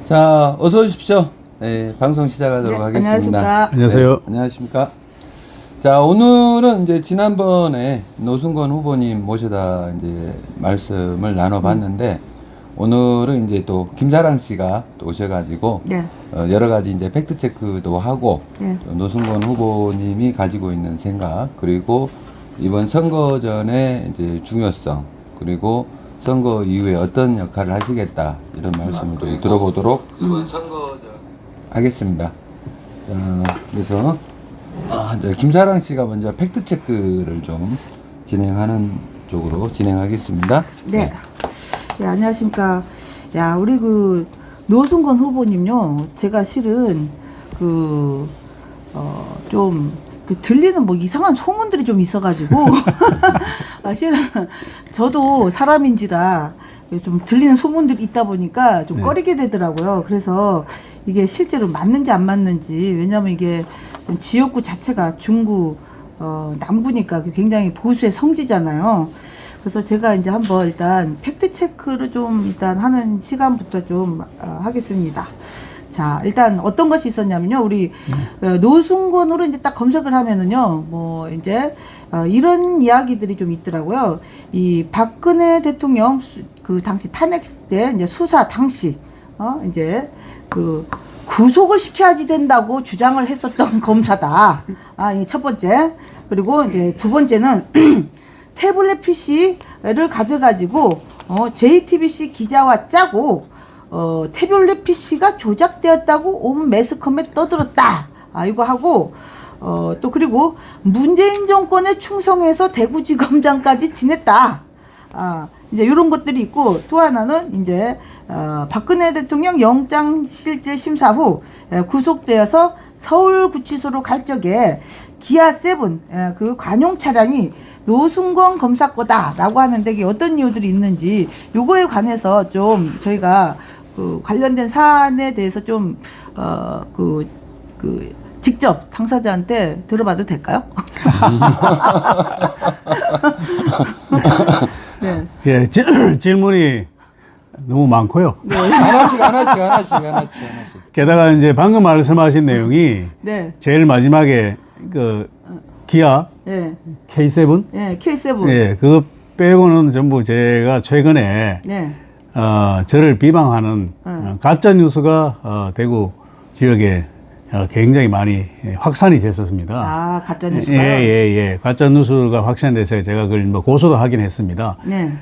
자, 어서 오십시오. 네, 방송 시작하도록 하겠습니다. 안녕하십니까. 안녕하세요. 네, 안녕하십니까. 자, 오늘은 이제 지난번에 노승건 후보님 모셔다 이제 말씀을 나눠봤는데, 오늘은 이제 또 김사랑 씨가 또 오셔가지고, 네. 여러 가지 이제 팩트체크도 하고, 네. 노승건 후보님이 가지고 있는 생각, 그리고 이번 선거 전에 이제 중요성, 그리고 선거 이후에 어떤 역할을 하시겠다, 이런 말씀을 좀 들어보도록 이번 선거 전 하겠습니다. 자, 그래서 이제 김사랑 씨가 먼저 팩트 체크를 좀 진행하는 쪽으로 진행하겠습니다. 네. 네, 안녕하십니까. 야, 우리 그 노승건 후보님요. 제가 실은 좀 들리는 뭐 이상한 소문들이 좀 있어가지고 실은 저도 사람인지라 좀 들리는 소문들이 있다 보니까 좀 꺼리게 되더라고요. 그래서 이게 실제로 맞는지 안 맞는지, 왜냐면 이게 좀 지역구 자체가 중구 남구니까 굉장히 보수의 성지잖아요. 그래서 제가 이제 한번 일단 팩트 체크를 좀 일단 하는 시간부터 좀 하겠습니다. 자, 일단 어떤 것이 있었냐면요. 우리 노승건으로 이제 딱 검색을 하면은요. 뭐 이제 이런 이야기들이 좀 있더라고요. 이 박근혜 대통령 그 당시 탄핵 때 이제 수사 당시 이제 그 구속을 시켜야지 된다고 주장을 했었던 검사다. 이 첫 번째. 그리고 이제 두 번째는 태블릿 PC를 가져가지고 JTBC 기자와 짜고 태블릿 PC가 조작되었다고 온 매스컴에 떠들었다. 이거 하고 또 그리고 문재인 정권에 충성해서 대구지검장까지 지냈다. 이제 이런 것들이 있고, 또 하나는 이제 박근혜 대통령 영장실질 심사 후 구속되어서 서울구치소로 갈 적에 기아 세븐 그 관용 차량이 노승건 검사 거다라고 하는데, 이게 어떤 이유들이 있는지 요거에 관해서 좀 저희가 그 관련된 사안에 대해서 좀 직접 당사자한테 들어봐도 될까요? 네. 예, 질문이 너무 많고요. 네. 하나씩. 게다가 이제 방금 말씀하신 내용이 네. 제일 마지막에 그 기아 네. K7? 네, K7. 예, 그거 빼고는 전부 제가 최근에 네. 저를 비방하는 가짜 뉴스가 대구 지역에 굉장히 많이 확산이 됐었습니다. 가짜 뉴스가. 예. 가짜 뉴스가 확산돼서 제가 그걸 뭐 고소도 하긴 했습니다. 네.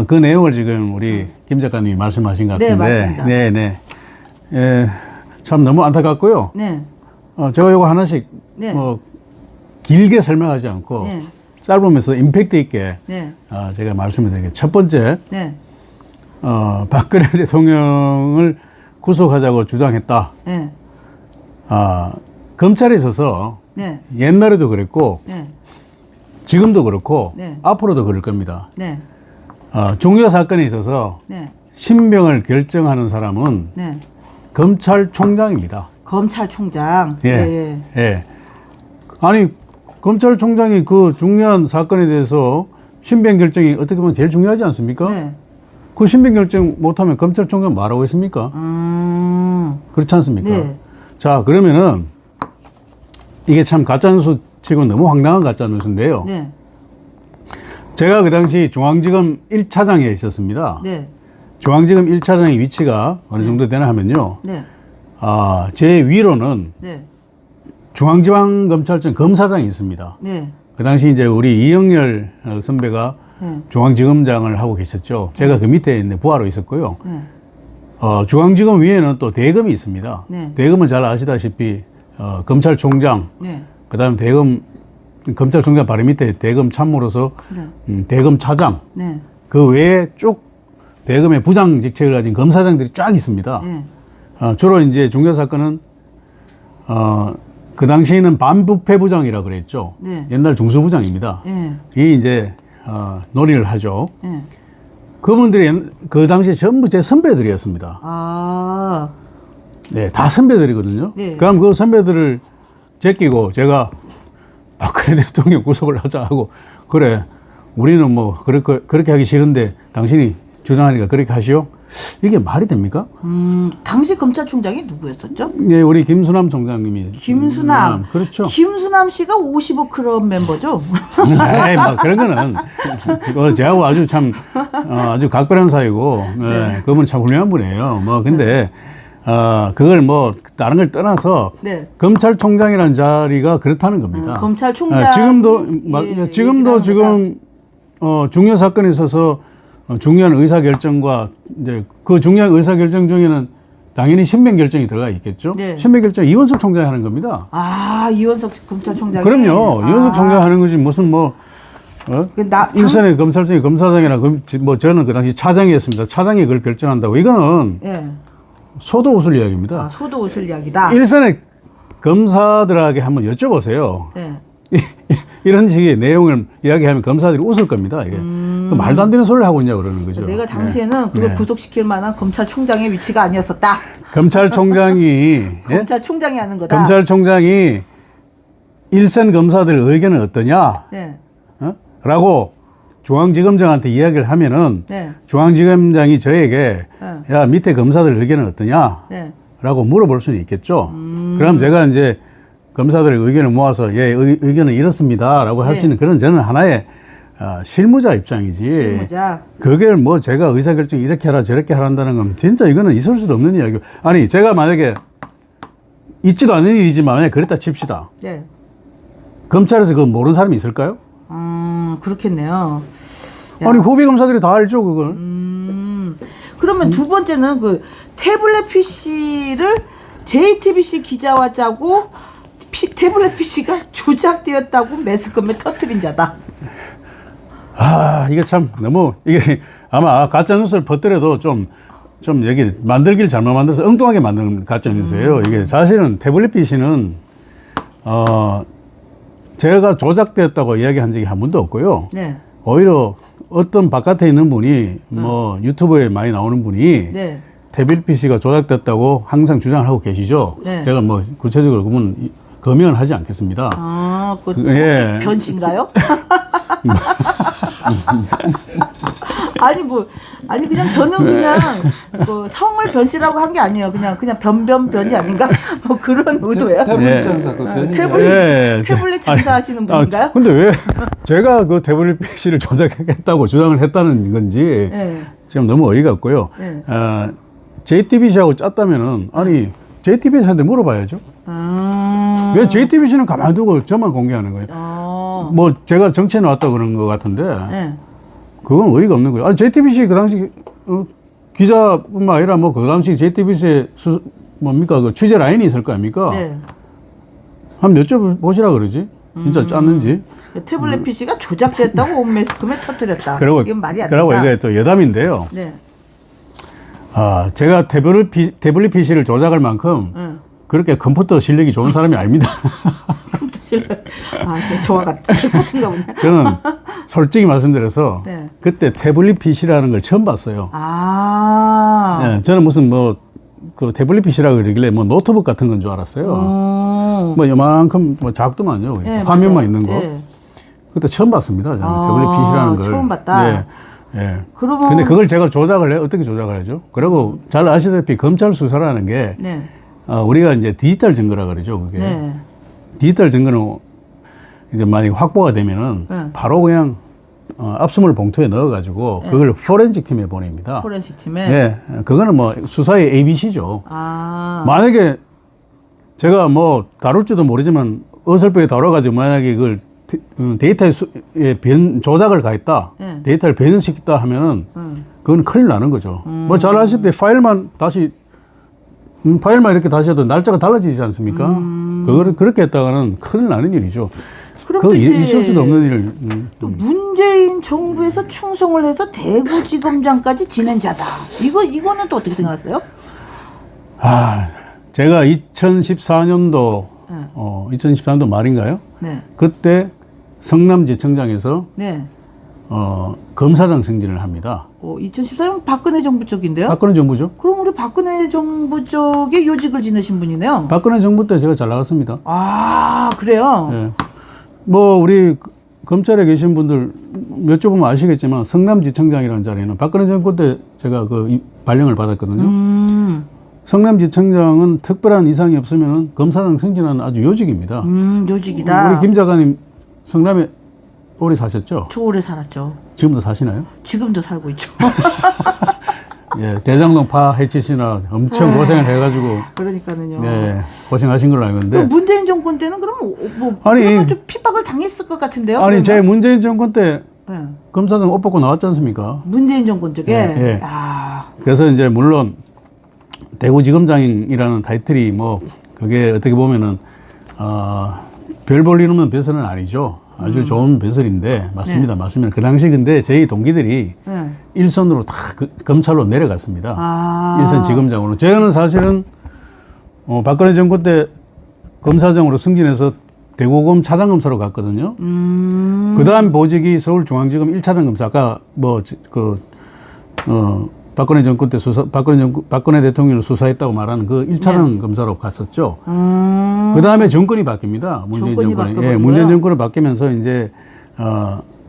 그 내용을 지금 우리 김 작가님이 말씀하신 것 네, 같은데. 맞습니다. 네. 예, 참 너무 안타깝고요. 네. 제가 이거 하나씩 네. 뭐 길게 설명하지 않고 네. 짧으면서 임팩트 있게 네. 제가 말씀을 드릴게요. 첫 번째, 네. 박근혜 대통령을 구속하자고 주장했다. 네. 검찰에 있어서 네. 옛날에도 그랬고 네. 지금도 그렇고 네. 앞으로도 그럴 겁니다. 네. 중요 사건에 있어서 네. 신병을 결정하는 사람은 네. 검찰총장입니다. 검찰총장. 예. 아니, 검찰총장이 그 중요한 사건에 대해서 신병 결정이 어떻게 보면 제일 중요하지 않습니까? 네. 그 신병 결정 못하면 검찰총장 뭐라고 했습니까? 그렇지 않습니까? 네. 자, 그러면은 이게 참 가짜뉴스 치고 너무 황당한 가짜뉴스인데요. 네. 제가 그 당시 중앙지검 1차장에 있었습니다. 네. 중앙지검 1차장의 위치가 어느 정도 되나 하면요. 네. 제 위로는 네. 중앙지방검찰청 검사장이 있습니다. 네. 그 당시 이제 우리 이영렬 선배가 네. 중앙지검장을 하고 계셨죠. 제가 그 밑에 있는 부하로 있었고요. 네. 중앙지검 위에는 또 대검이 있습니다. 네. 대검은 잘 아시다시피 검찰총장, 네. 그다음 대검 검찰총장 바로 밑에 대검 참모로서 네. 대검 차장, 네. 그 외에 쭉 대검의 부장 직책을 가진 검사장들이 쫙 있습니다. 네. 주로 이제 중요 사건은 그 당시에는 반부패부장이라 그랬죠. 네. 옛날 중수부장입니다. 네. 이 이제 논의를 하죠. 네. 그분들이 그 당시 전부 제 선배들이었습니다. 네, 다 선배들이거든요. 네. 그럼 그 선배들을 제끼고 제가 박근혜 대통령 구속을 하자 하고, 그래, 우리는 뭐 그렇게 하기 싫은데 당신이 주장하니까 그렇게 하시오. 이게 말이 됩니까? 당시 검찰총장이 누구였었죠? 네, 우리 김수남 총장님이. 김수남. 그렇죠. 김수남 씨가 55 클럽 멤버죠? 에이, 막 그런 거는 제하고 아주 참 아주 각별한 사이고, 네, 그분은 참 훌륭한 분이에요. 뭐 근데 그걸 뭐 다른 걸 떠나서 네. 검찰총장이라는 자리가 그렇다는 겁니다. 검찰총장 지금도 예, 지금도 지금 중요 사건에 있어서 중요한 의사 결정과 이제 그 중요한 의사 결정 중에는 당연히 신변 결정이 들어가 있겠죠. 네. 신변 결정 이원석 총장이 하는 겁니다. 아, 이원석 검찰총장이. 그럼요. 이원석 총장이 하는 거지 무슨 뭐 일선의 검찰청의 검사장이나 뭐 저는 그 당시 차장이었습니다. 차장이 그걸 결정한다고 이거는 예. 소도 웃을 이야기입니다. 아, 소도 웃을 이야기다. 일선의 검사들에게 한번 여쭤보세요. 네. 이런 식의 내용을 이야기하면 검사들이 웃을 겁니다. 이게 그 말도 안 되는 소리를 하고 있냐 그러는 거죠. 내가 당시에는 네. 그걸 네. 구속시킬 만한 검찰총장의 위치가 아니었었다. 검찰총장이 예? 검찰총장이 하는 거다. 검찰총장이 일선 검사들 의견은 어떠냐? 네. 라고 중앙지검장한테 이야기를 하면은 네. 중앙지검장이 저에게 야 밑에 검사들 의견은 어떠냐? 네. 라고 물어볼 수는 있겠죠. 그럼 제가 이제 검사들의 의견을 모아서 예 의견은 이렇습니다 라고 할 수 네. 있는 그런 저는 하나의 실무자 입장이지. 실무자. 그게 뭐 제가 의사결정 이렇게 하라 저렇게 하란다는 건 진짜 이거는 있을 수도 없는 이야기고. 아니 제가 만약에 있지도 않은 일이지만 만약에 그랬다 칩시다. 네. 검찰에서 그거 모르는 사람이 있을까요? 그렇겠네요. 야. 아니 후배 검사들이 다 알죠 그걸. 그러면 두 번째는 그 태블릿 PC를 JTBC 기자와 짜고 태블릿 PC가 조작되었다고 매스컴에 터뜨린 자다. 아 이게 참 너무 이게 아마 가짜 뉴스를 퍼뜨려도 좀 여기 만들기를 잘못 만들어서 엉뚱하게 만든 가짜 뉴스예요. 이게 사실은 태블릿 PC는 제가 조작되었다고 이야기한 적이 한 번도 없고요. 네. 오히려 어떤 바깥에 있는 분이 뭐 유튜브에 많이 나오는 분이 네. 태블릿 PC가 조작됐다고 항상 주장을 하고 계시죠. 네. 제가 뭐 구체적으로 그분 검열은 하지 않겠습니다. 아, 그 예. 변신가요? 아니 그냥 저는 그냥 뭐 성을 변씨라고 한 게 아니에요. 그냥 변이 아닌가? 뭐 그런 의도예요. 태블릿 장사 그 변이. 태블릿 장사하시는 분인가요? 근데 왜 제가 그 태블릿 PC를 조작했다고 주장을 했다는 건지 네. 지금 너무 어이가 없고요. 네. JTBC하고 짰다면은 아니 JTBC한테 물어봐야죠. 왜 JTBC는 가만두고 저만 공개하는 거예요? 뭐 제가 정치에 나왔다 그런 것 같은데 네. 그건 어이가 없는 거예요. 아니 JTBC 그 당시 기자뿐만 아니라 뭐 그 당시 JTBC에 뭡니까 그 취재 라인이 있을 거 아닙니까? 네. 한번 여쭤보시라 그러지. 진짜 짰는지. 태블릿 PC가 조작됐다고 온 매스컴에 터뜨렸다. 그리고 이건 말이 안 된다. 그러고 이게 또 여담인데요. 네. 제가 태블릿 PC를 조작할 만큼 그렇게 컴퓨터 실력이 좋은 사람이 아닙니다. 저와 같은가 보네. 저는 솔직히 말씀드려서 네. 그때 태블릿 PC라는 걸 처음 봤어요. 네, 저는 무슨 그 태블릿 PC라고 그러길래 뭐 노트북 같은 건 줄 알았어요. 뭐 요만큼 뭐 작더만요. 네, 화면만 맞아요. 있는 거. 네. 그때 처음 봤습니다. 저는 태블릿 PC라는 걸. 처음 봤다. 네. 예. 그러면 근데 그걸 제가 조작을 해요. 어떻게 조작을 하죠? 그리고 잘 아시다시피 검찰 수사라는 게 네. 우리가 이제 디지털 증거라 그러죠. 그게. 네. 디지털 증거는 이제 만약에 확보가 되면은 네. 바로 그냥 압수물 봉투에 넣어가지고 그걸 포렌식 팀에 보냅니다. 포렌식 팀에. 네, 그거는 뭐 수사의 ABC죠. 만약에 제가 뭐 다룰지도 모르지만 어설프게 다뤄가지고 만약에 그걸 데이터에 조작을 가했다, 네. 데이터를 변형시켰다 하면은 그건 큰일 나는 거죠. 뭐 잘 아시다시피 파일만 이렇게 다시 해도 날짜가 달라지지 않습니까? 그거를 그렇게 했다가는 큰일 나는 일이죠. 그거 있을 수도 없는 일을. 또 문재인 정부에서 충성을 해서 대구지검장까지 지낸 자다. 이거는 또 어떻게 생각하세요? 제가 2014년도 2014년도 말인가요? 네. 그때 성남지청장에서 네. 검사장 승진을 합니다. 2014년 박근혜 정부 쪽인데요? 박근혜 정부죠? 그럼 우리 박근혜 정부 쪽에 요직을 지내신 분이네요? 박근혜 정부 때 제가 잘 나갔습니다. 그래요? 네. 뭐 우리 검찰에 계신 분들 여쭤보면 아시겠지만 성남지청장이라는 자리는 박근혜 정권 때 제가 발령을 받았거든요. 성남지청장은 특별한 이상이 없으면 검사장 승진하는 아주 요직입니다. 요직이다. 우리 김 작가님 성남에 오래 사셨죠? 저 오래 살았죠. 지금도 사시나요? 지금도 살고 있죠. 예, 대장동 파 해치시나 엄청 고생을 해가지고 그러니까는요. 네, 고생하신 걸로 알고 있는데 문재인 정권 때는 그럼 뭐 아니, 그러면 좀 핍박을 당했을 것 같은데요? 아니 그러면? 제 문재인 정권 때 네. 검사장 옷 벗고 나왔지 않습니까? 문재인 정권 쪽에 예. 아, 그래서 이제 물론 대구지검장이라는 타이틀이 뭐 그게 어떻게 보면은 별 볼 일 없는 배설은 아니죠. 아주 좋은 배설인데 맞습니다. 맞습니다. 그 당시 근데 저희 동기들이 네. 일선으로 다 검찰로 내려갔습니다. 아. 일선 지검장으로. 저는 사실은 박근혜 정권 때 검사장으로 승진해서 대구검 차장검사로 갔거든요. 그 다음 보직이 서울중앙지검 1차장 검사. 아까 박근혜 정권 때 박근혜 대통령을 수사했다고 말하는 그 1차장 검사로 갔었죠. 그 다음에 정권이 바뀝니다. 문재인 정권이. 예, 문재인 정권이 바뀌면서 이제,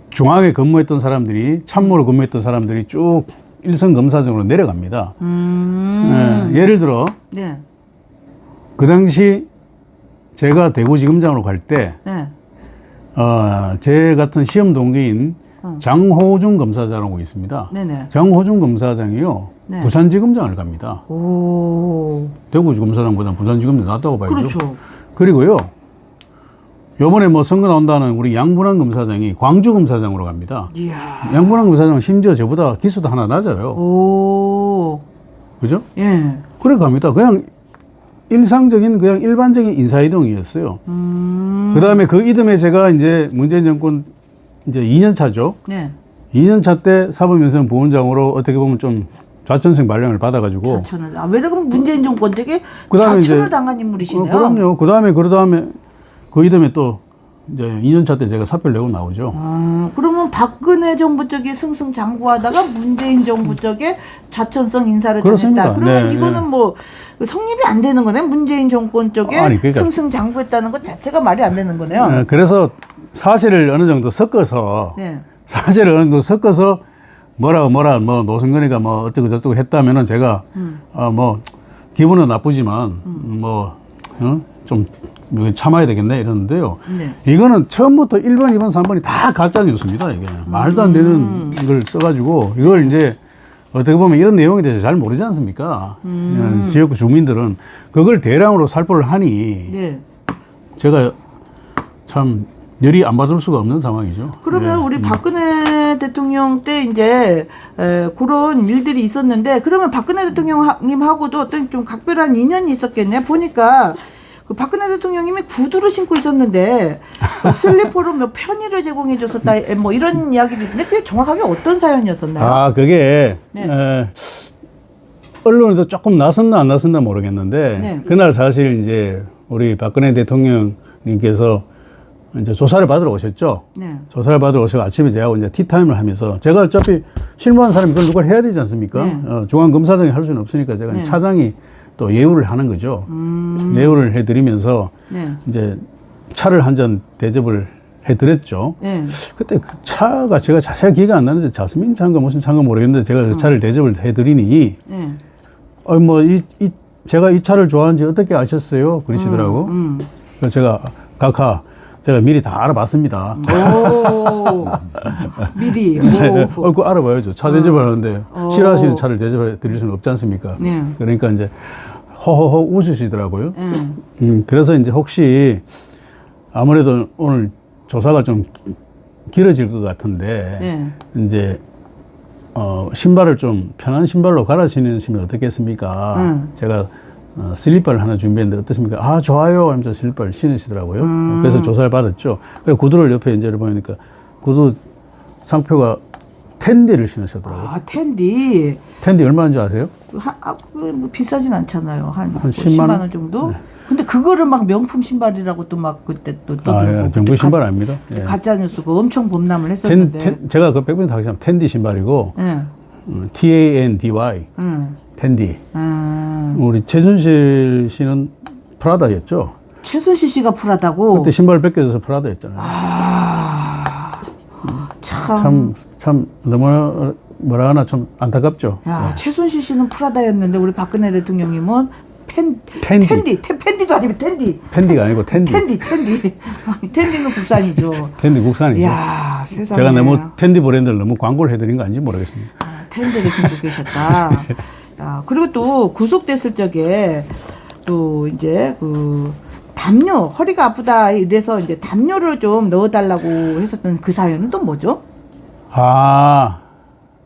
중앙에 근무했던 사람들이, 참모로 근무했던 사람들이 쭉 일선 검사장으로 내려갑니다. 예, 예를 들어, 네. 그 당시 제가 대구지검장으로 갈 때, 네. 제 같은 시험 동기인 장호중 검사장이라고 있습니다. 네네. 장호중 검사장이요, 네. 부산지검장을 갑니다. 오. 대구지검사장보다 부산지검장 낫다고 봐야죠. 그렇죠. 그리고요, 요번에 뭐 선거 나온다는 우리 양분환 검사장이 광주검사장으로 갑니다. 이야. 양분환 검사장은 심지어 저보다 기수도 하나 낮아요. 오. 그죠? 예. 그래 갑니다. 그냥 일상적인 그냥 일반적인 인사이동이었어요. 그 다음에 그 이듬해 제가 이제 문재인 정권 이제 2년 차죠. 네. 2년 차 때 사법연수원 부원장으로 어떻게 보면 좀 좌천성 발령을 받아가지고. 좌천을. 아, 왜 그러면 문재인 정권 되게 그다음에 좌천을 이제- 당한 인물이시네요. 그럼요. 그 다음에 그 이듬해 또 이제 2년 차 때 제가 사표를 내고 나오죠. 아, 그러면 박근혜 정부 쪽에 승승장구하다가 문재인 정부 쪽에 좌천성 인사를 그렇습니다. 당했다. 그러면 네, 이거는 네. 뭐 성립이 안 되는 거네. 문재인 정권 쪽에 아니, 그러니까- 승승장구했다는 것 자체가 말이 안 되는 거네요. 그래서 사실을 어느 정도 섞어서 네. 사실을 어느 정도 섞어서 뭐 노승근이가 뭐 어쩌고 저쩌고 했다면은 제가 뭐 기분은 나쁘지만 좀 참아야 되겠네 이러는데요. 네. 이거는 처음부터 1번, 2번, 3번이 다 가짜 뉴스입니다. 이게 말도 안 되는 걸 써가지고 이걸 이제 어떻게 보면 이런 내용에 대해서 잘 모르지 않습니까? 지역 주민들은 그걸 대량으로 살포를 하니 네. 제가 참 열이 안 받을 수가 없는 상황이죠. 그러면 예. 우리 박근혜 대통령 때 이제 그런 일들이 있었는데 그러면 박근혜 대통령님하고도 어떤 좀 각별한 인연이 있었겠네. 보니까 그 박근혜 대통령님이 구두를 신고 있었는데 그 슬리퍼로 몇 편의를 제공해 줬었다. 뭐 이런 이야기도 있는데 그게 정확하게 어떤 사연이었었나요? 아, 그게 네. 언론에도 조금 나섰나 안 나섰나 모르겠는데 네. 그날 사실 이제 우리 박근혜 대통령님께서 이제 조사를 받으러 오셨죠. 네. 조사를 받으러 오셔서 아침에 제가 이제 티타임을 하면서 제가 어차피 실무한 사람이 그걸 누가 해야 되지 않습니까? 네. 중앙검사장이 할 수는 없으니까 제가 네. 차장이 또 예우를 하는 거죠. 예우를 해드리면서 네. 이제 차를 한 잔 대접을 해드렸죠. 네. 그때 그 차가 제가 자세히 기억이 안 나는데 자스민 차인가 무슨 차인가 모르겠는데 제가 그 차를 대접을 해드리니 네. 제가 이 차를 좋아하는지 어떻게 아셨어요? 그러시더라고. 그래서 제가 미리 다 알아봤습니다. 오. 미리. 오. 그거 알아봐야죠. 차 대접을 하는데 싫어하시는 차를 대접해 드릴 수는 없지 않습니까? 네. 그러니까 이제 허허허 웃으시더라고요. 그래서 이제 혹시 아무래도 오늘 조사가 좀 길어질 것 같은데 네. 이제 신발을 좀 편한 신발로 갈아 신으시면 어떻겠습니까? 제가 슬리퍼를 하나 준비했는데 어떻습니까? 아, 좋아요 하면서 슬리퍼를 신으시더라고요. 그래서 조사를 받았죠. 그래서 구두를 옆에 이제 보니까 구두 상표가 텐디를 신으셨더라고요. 아, 텐디. 텐디 얼마인지 아세요? 뭐 비싸진 않잖아요. 한 10만 원 정도? 근데 그거를 막 명품 신발이라고 또 막 그때 또 정부 신발 아닙니다. 예. 가짜 뉴스고 엄청 범람을 했었는데. 제가 그 백분 다시 하면 텐디 신발이고 예. TANDY 텐디. 우리 최순실 씨는 프라다였죠. 최순실 씨가 프라다고. 그때 신발 벗겨져서 프라다였잖아요. 아. 참 너무 뭐라 하나 좀 안타깝죠. 야, 최순실 씨는 프라다였는데 우리 박근혜 대통령님은 팬디도 아니고 텐디. 팬디가 아니고 텐디. 텐디는 국산이죠. 텐디 국산이죠. 야, 세상에. 제가 너무 텐디 브랜드를 너무 광고를 해드린 거 아닌지 모르겠습니다. 아, 텐디를 신고 계셨다. 야, 그리고 또 구속됐을 적에 또 이제 그 담요, 허리가 아프다 이래서 이제 담요를 좀 넣어달라고 했었던 그 사연은 또 뭐죠? 아,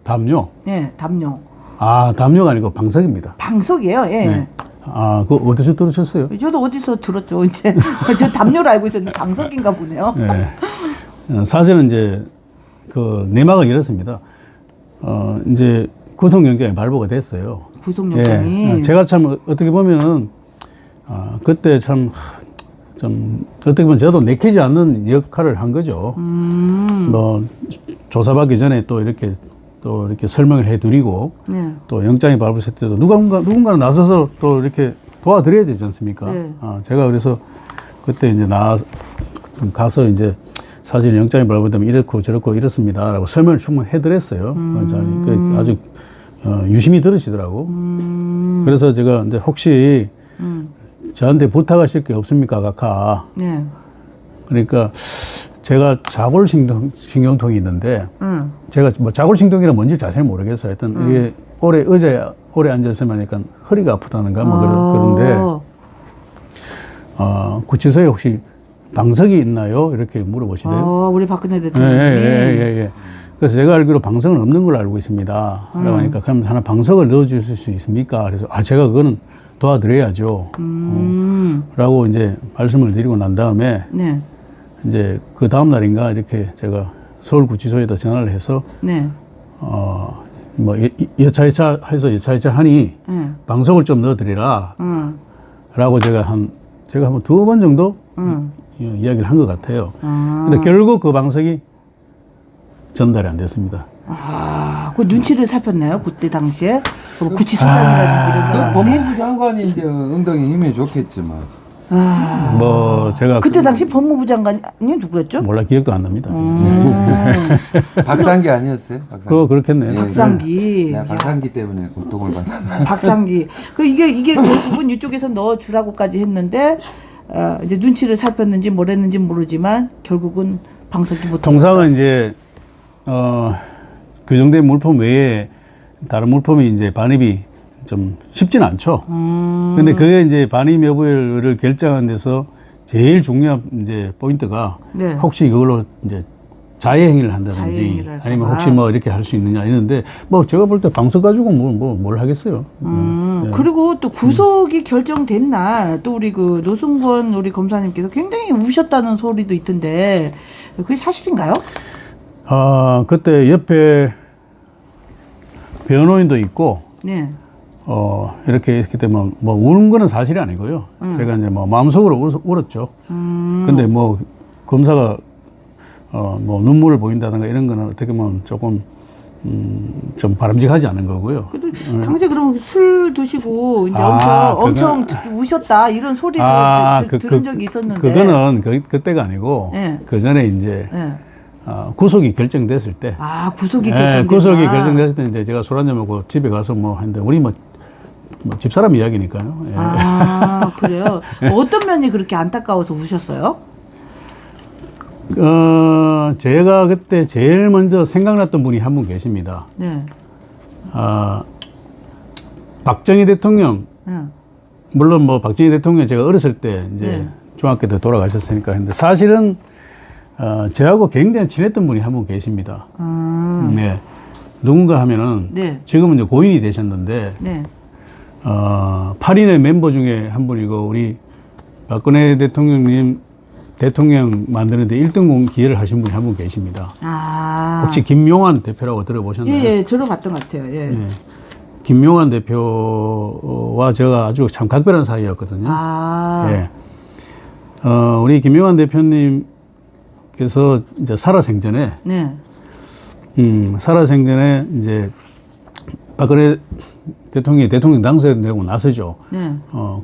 담요? 네, 담요. 아, 담요가 아니고 방석입니다. 방석이에요, 예. 네. 아, 그거 어디서 들으셨어요? 저도 어디서 들었죠, 이제. 저 담요로 알고 있었는데 방석인가 보네요. 네. 사실은 이제 그 내막은 이렇습니다. 이제 구속영장이 발부가 됐어요. 구속영장이. 예. 제가 참 어떻게 보면은 그때 좀 어떻게 보면 저도 내키지 않는 역할을 한 거죠. 뭐 조사받기 전에 또 이렇게 설명을 해드리고 네. 또 영장이 발부됐을 때도 누군가는 나서서 또 이렇게 도와드려야 되지 않습니까? 네. 제가 그래서 그때 이제 가서 이제 사실 영장이 발부되면 이렇고 저렇고 이렇습니다라고 설명을 충분히 해드렸어요. 아주 유심히 들으시더라고. 그래서 제가 이제 혹시 저한테 부탁하실 게 없습니까, 각하? 네. 그러니까 제가 자골신경통이 있는데 제가 뭐 자골신경이란 뭔지 자세히 모르겠어요. 하여튼 이게 의자에 오래 앉아있으면 약간 허리가 아프다는가 뭐 그런데 구치소에 혹시 방석이 있나요? 이렇게 물어보시대요. 우리 박근혜 대통령이. 예. 그래서 제가 알기로 방석은 없는 걸로 알고 있습니다. 라고 하니까 그럼 하나 방석을 넣어주실 수 있습니까? 그래서 제가 그거는 도와드려야죠. 라고 이제 말씀을 드리고 난 다음에 네. 이제 그 다음 날인가 이렇게 제가 서울구치소에다 전화를 해서 네. 뭐 여차여차 하니 방석을 좀 넣어드리라 라고 제가 한번 2번 정도 이야기를 한 것 같아요. 근데 결국 그 방석이 전달이 안 됐습니다. 그 눈치를 살폈나요? 그때 당시에? 구치소장이라든지 이런 법무부 장관이 이제 엉덩이 힘에 좋겠지만. 뭐 제가 그때 당시 법무부 장관이 누구였죠? 몰라 기억도 안 납니다. 박상기 아니었어요? 박상기. 그거 그렇겠네요. 박상기. 내가 박상기 때문에 고통을 받았나. 박상기. 이게 결국은 이쪽에서 넣어주라고까지 했는데 이제 눈치를 살폈는지 뭘 했는지 모르지만 결국은 방석이 못. 통상은 이제 규정된 물품 외에 다른 물품이 이제 반입이 좀 쉽지는 않죠. 근데 그게 이제 반입 여부를 결정하는 데서 제일 중요한 이제 포인트가 네. 혹시 그걸로 이제 자해행위를 한다든지 자해행위를 할까 아니면 봐. 혹시 뭐 이렇게 할 수 있느냐 이랬는데 뭐 제가 볼 때 방석 가지고 뭘 하겠어요. 네. 그리고 또 구속이 결정된 날 또 우리 그 노승권 우리 검사님께서 굉장히 우셨다는 소리도 있던데 그게 사실인가요? 그때 옆에 변호인도 있고 네. 이렇게 했기 때문에 뭐 우는 거는 사실이 아니고요. 제가 이제 뭐 마음속으로 울었죠. 근데 뭐 검사가 뭐 눈물을 보인다든가 이런 거는 어떻게 보면 조금 좀 바람직하지 않은 거고요. 그래도 당시에 그럼 술 드시고 이제 엄청 우셨다 이런 소리를 들은 적이 있었는데 그거는 그때가 아니고 네. 그 전에 이제 네. 구속이 결정됐을 때. 구속이 결정됐다. 구속이 결정됐을 때 이제 제가 술 한잔 먹고 집에 가서 뭐 했는데 우리 뭐 집사람 이야기니까요. 예. 그래요? 어떤 면이 그렇게 안타까워서 우셨어요? 제가 그때 제일 먼저 생각났던 분이 한 분 계십니다. 네. 박정희 대통령. 물론 뭐 박정희 대통령 제가 어렸을 때 이제 중학교 때 돌아가셨으니까 했는데 사실은 저하고 굉장히 친했던 분이 한 분 계십니다. 네. 누군가 하면은 지금은 이제 고인이 되셨는데 8인의 멤버 중에 한 분이고 우리 박근혜 대통령 만드는데 1등 기여를 하신 분이 한 분 계십니다. 혹시 김용환 대표라고 들어보셨나요? 예, 들어봤던 것 같아요. 예. 예. 김용환 대표와 제가 아주 참 각별한 사이였거든요. 예. 우리 김용환 대표님께서 이제 살아생전에 이제 박근혜 대통령 당선되고 나서죠.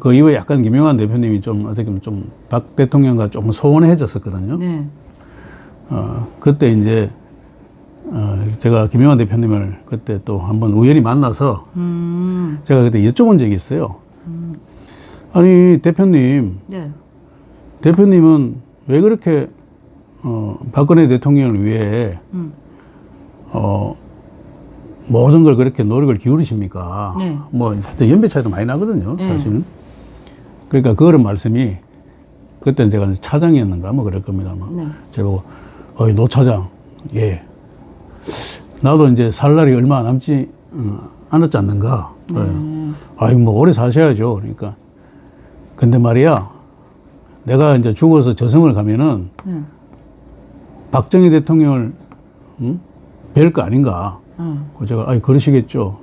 그 이후에 약간 김용환 대표님이 좀 어떻게 보면 좀 박 대통령과 좀 소원해졌었거든요. 그때 이제 제가 김영환 대표님을 그때 또 한번 우연히 만나서 제가 그때 여쭤본 적이 있어요. 아니, 대표님, 네. 대표님은 왜 그렇게 박근혜 대통령을 위해 모든 걸 그렇게 노력을 기울이십니까? 네. 뭐 하여튼 연배 차이도 많이 나거든요, 네. 사실은. 그러니까 그런 말씀이 그때 제가 차장이었는가 뭐 그럴 겁니다. 네. 제가 보고 어이 노 차장, 예, 나도 이제 살 날이 얼마 남지 않았지 않는가. 아이 뭐 오래 사셔야죠. 그러니까 근데 말이야, 내가 이제 죽어서 저승을 가면은 박정희 대통령을 뵐 거 아닌가. 그 제가 아이 그러시겠죠.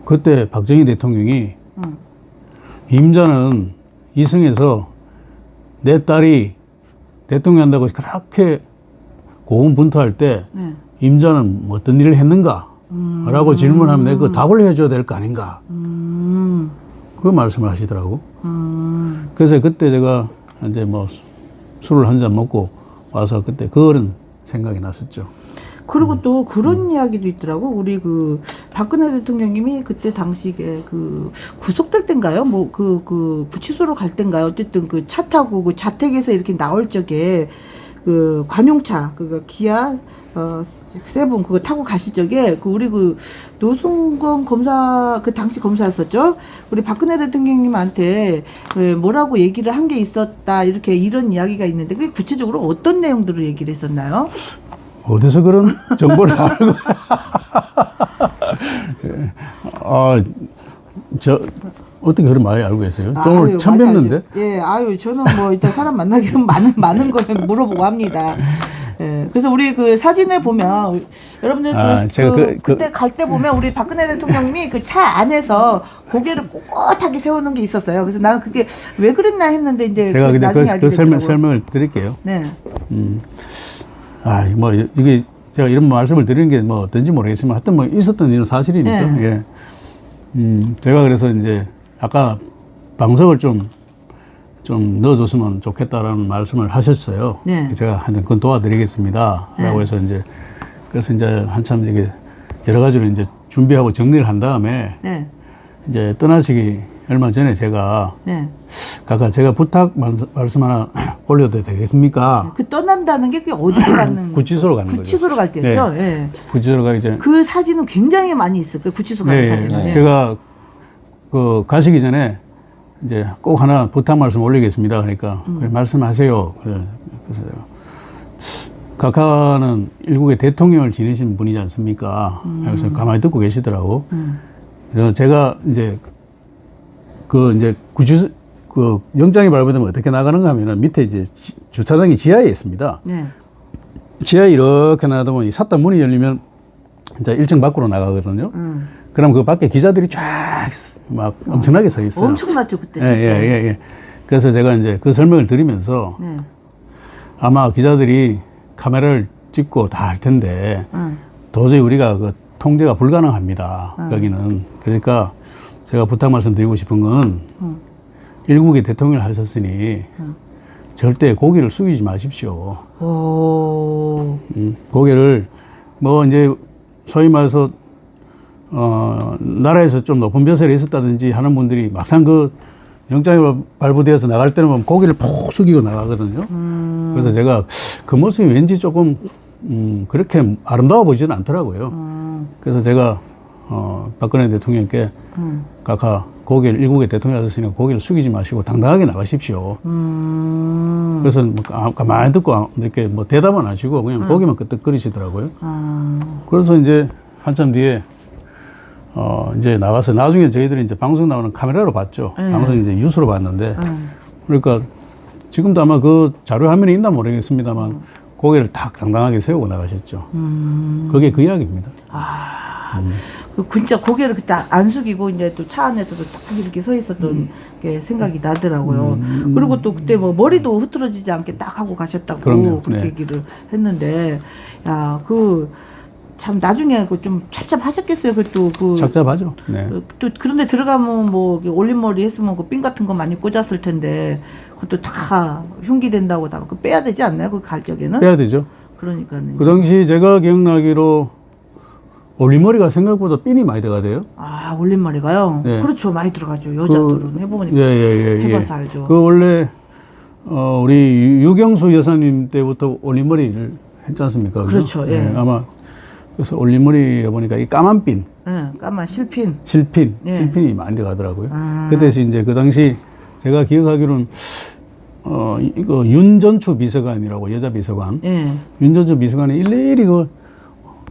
그때 박정희 대통령이 임자는 이승에서 내 딸이 대통령 한다고 그렇게 고군분투할 때 임자는 뭐 어떤 일을 했는가? 라고 질문하면 내가 그 답을 해줘야 될 거 아닌가? 그 말씀을 하시더라고. 그래서 그때 제가 이제 뭐 술을 한 잔 먹고 와서 그때 그런 생각이 났었죠. 그리고 또 그런 이야기도 있더라고. 우리 그 박근혜 대통령님이 그때 당시에 그 구속될 땐가요? 뭐 그 구치소로 갈 땐가요? 어쨌든 그 차 타고 그 자택에서 이렇게 나올 적에 그 관용차, 그 기아 세븐 그거 타고 가실 적에 그 우리 그 노승건 검사 그 당시 검사였었죠. 우리 박근혜 대통령님한테 뭐라고 얘기를 한 게 있었다 이렇게 이런 이야기가 있는데 그게 구체적으로 어떤 내용들을 얘기를 했었나요? 어디서 그런 정보를 알고? 저 어떻게 그런 많이 알고 계세요? 저 오늘 처음 뵀는데. 예, 아유 저는 뭐 일단 사람 만나기는 많은 걸 물어보고 합니다. 예, 그래서 우리 그 사진에 보면 여러분들 그때 갈 때 보면 우리 박근혜 대통령님이 그 차 안에서 고개를 꼿꼿하게 세우는 게 있었어요. 그래서 나는 그게 왜 그랬나 했는데 이제 제가 근데 나중에 알게 설명을 드릴게요. 네. 뭐 이게 제가 이런 말씀을 드리는 게 뭐 어떤지 모르겠지만 하여튼 뭐 있었던 일은 사실이니까. 네. 예. 제가 그래서 이제 아까 방석을 좀 넣어줬으면 좋겠다라는 말씀을 하셨어요. 네. 제가 하여튼 그건 도와드리겠습니다. 네. 라고 해서 이제 그래서 이제 한참 이게 여러 가지로 이제 준비하고 정리를 한 다음에 네. 이제 떠나시기 얼마 전에 제가 네. 각각 제가 부탁 말씀 하나 올려도 되겠습니까? 그 떠난다는 게 그게 어디로 가는 구치소로 가는 거죠. 구치소로 갈 때죠. 네. 예. 구치소로 가기 전에 그 사진은 굉장히 많이 있어요. 그 구치소 가는 사진은. 예. 제가 그 가시기 전에 이제 꼭 하나 부탁 말씀 올리겠습니다. 그러니까 그래, 말씀하세요. 그래서 각하는 일국의 대통령을 지내신 분이지 않습니까? 그래서 가만히 듣고 계시더라고. 그래서 제가 이제 그 영장이 발부되면 어떻게 나가는가 하면은 밑에 이제 주차장이 지하에 있습니다. 네. 지하에 이렇게 놔두면 이 삿다 문이 열리면 이제 1층 밖으로 나가거든요. 그럼 그 밖에 기자들이 쫙 막 엄청나게 서 있어요. 엄청났죠 그때 진짜. 예. 그래서 제가 이제 그 설명을 드리면서 네. 아마 기자들이 카메라를 찍고 다 할 텐데 도저히 우리가 그 통제가 불가능합니다. 여기는. 그러니까 제가 부탁 말씀드리고 싶은 건 일국의 대통령을 하셨으니 절대 고개를 숙이지 마십시오. 고개를 뭐 이제 소위 말해서 나라에서 좀 높은 벼슬에 있었다든지 하는 분들이 막상 그 영장이 발부되어서 나갈 때는 보면 고개를 푹 숙이고 나가거든요. 그래서 제가 그 모습이 왠지 조금 그렇게 아름다워 보이지는 않더라고요. 그래서 제가 박근혜 대통령께 각하 고개를 일국의 대통령이 하셨으니까 고개를 숙이지 마시고 당당하게 나가십시오. 그래서 뭐 가만히 듣고 이렇게 뭐 대답은 하시고 그냥 고개만 끄덕거리시더라고요. 그래서 이제 한참 뒤에 이제 나가서 나중에 저희들이 이제 방송 나오는 카메라로 봤죠. 방송 이제 뉴스로 봤는데 그러니까 지금도 아마 그 자료 화면에 있나 모르겠습니다만 고개를 딱 당당하게 세우고 나가셨죠. 그게 그 이야기입니다. 진짜 고개를 그때 안 숙이고 이제 또 차 안에서도 딱 이렇게 서 있었던 게 생각이 나더라고요. 그리고 또 그때 뭐 머리도 흐트러지지 않게 딱 하고 가셨다고 그럼요. 그렇게 네. 얘기를 했는데 야, 참 나중에 좀 찹찹하셨겠어요. 착잡하죠. 네. 또 그런데 들어가면 뭐 올림머리 했으면 그 핀 같은 거 많이 꽂았을 텐데 그것도 다 흉기된다고 다 그 빼야 되지 않나요? 그 갈 적에는? 빼야 되죠. 그러니까요. 그 당시 제가 기억나기로 올림머리가 생각보다 삔이 많이 들어가대요. 아, 올림머리가요? 네. 그렇죠. 많이 들어가죠. 여자들은 해보니까. 예. 해봐서 알죠. 그 원래 우리 유경수 여사님 때부터 올림머리를 했지 않습니까? 그렇죠. 예. 아마 그래서 올림머리에 보니까 이 까만 핀, 까만 실핀. 실핀이 많이 들어가더라고요. 그 대신 이제 그 당시 제가 기억하기로는 이거 윤전추 비서관이라고 여자 비서관, 윤전추 비서관이 일일이 그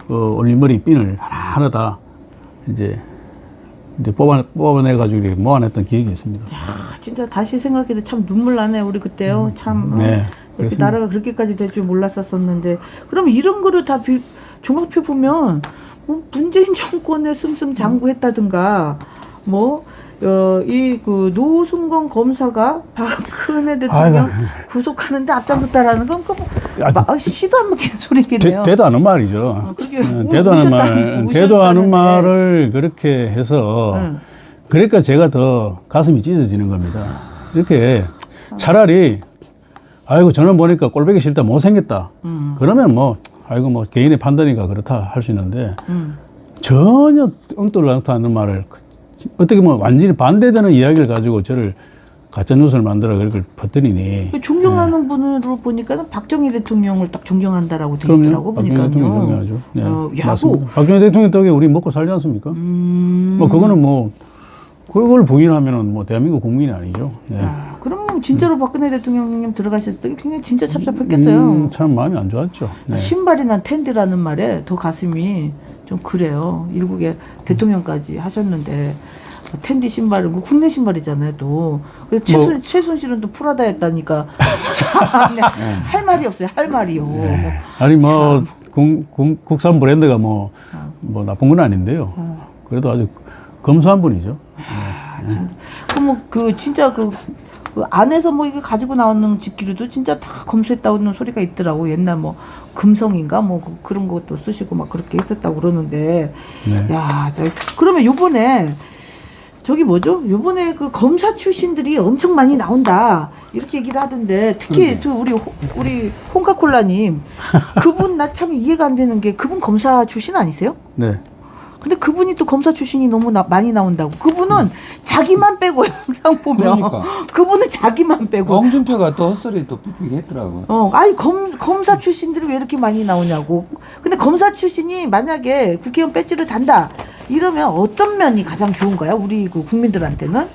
올림머리 핀을 하나하나 다 이제 뽑아내가지고 이렇게 모아냈던 기억이 있습니다. 야, 진짜 다시 생각해도 참 눈물 나네. 우리 그때요. 참. 네, 그렇게 나라가 그렇게까지 될 줄 몰랐었는데. 그럼 이런 거를 다 종합해 보면 뭐 문재인 정권에 승승장구했다든가 뭐 그 노승건 검사가 박근혜 대통령 구속하는데 앞장섰다라는 건 시도 안 먹히는 소리겠네요. 되도 않은 말이죠. 그렇게 되도 않은 말을 그렇게 해서 그러니까 제가 더 가슴이 찢어지는 겁니다. 이렇게 차라리 아이고 저는 보니까 꼴보기 싫다 못생겼다. 그러면 뭐 아이고 뭐 개인의 판단이니까 그렇다 할 수 있는데 전혀 엉뚱하지 않는 말을 어떻게 뭐 완전히 반대되는 이야기를 가지고 저를 가짜뉴스를 만들어 그걸 퍼뜨리니. 존경하는 분으로 보니까는 박정희 대통령을 딱 존경한다라고 되어 있더라고 보니까요. 박정희 대통령 존경하죠. 네, 맞습니다. 뭐. 박정희 대통령 덕에 우리 먹고 살지 않습니까? 뭐 그거는 뭐 그걸 부인하면은 뭐 대한민국 국민이 아니죠. 네. 그럼 진짜로 박근혜 대통령님 들어가셨을 때 굉장히 진짜 찹찹했겠어요. 참 마음이 안 좋았죠. 네. 신발이 난 텐드라는 말에 더 가슴이 좀 그래요. 일국의 대통령까지 하셨는데 텐디 신발은 뭐 국내 신발이잖아요. 또 그래서 최순실은 또 프라다 했다니까 참, 네. 할 말이 없어요. 할 말이요. 네. 아니 뭐 국산 브랜드가 뭐 나쁜 건 아닌데요. 그래도 아주 검소한 분이죠. 진짜 그 안에서 뭐 이게 가지고 나오는 집기류도 진짜 다 검수했다는 소리가 있더라고. 옛날 뭐 금성인가 뭐 그런 것도 쓰시고 막 그렇게 했었다고 그러는데. 네. 야, 그러면 요번에 저기 뭐죠? 요번에 그 검사 출신들이 엄청 많이 나온다. 이렇게 얘기를 하던데 특히 우리 홍카콜라님 그분 나 참 이해가 안 되는 게 그분 검사 출신 아니세요? 네. 근데 그분이 또 검사 출신이 너무 많이 나온다고. 그분은 자기만 빼고 항상 보면. 그러니까. 그분은 자기만 빼고. 홍준표가 또 헛소리 또 삑삑 했더라고. 아니 검사 출신들이 왜 이렇게 많이 나오냐고. 근데 검사 출신이 만약에 국회의원 배지를 단다 이러면 어떤 면이 가장 좋은가요? 우리 그 국민들한테는?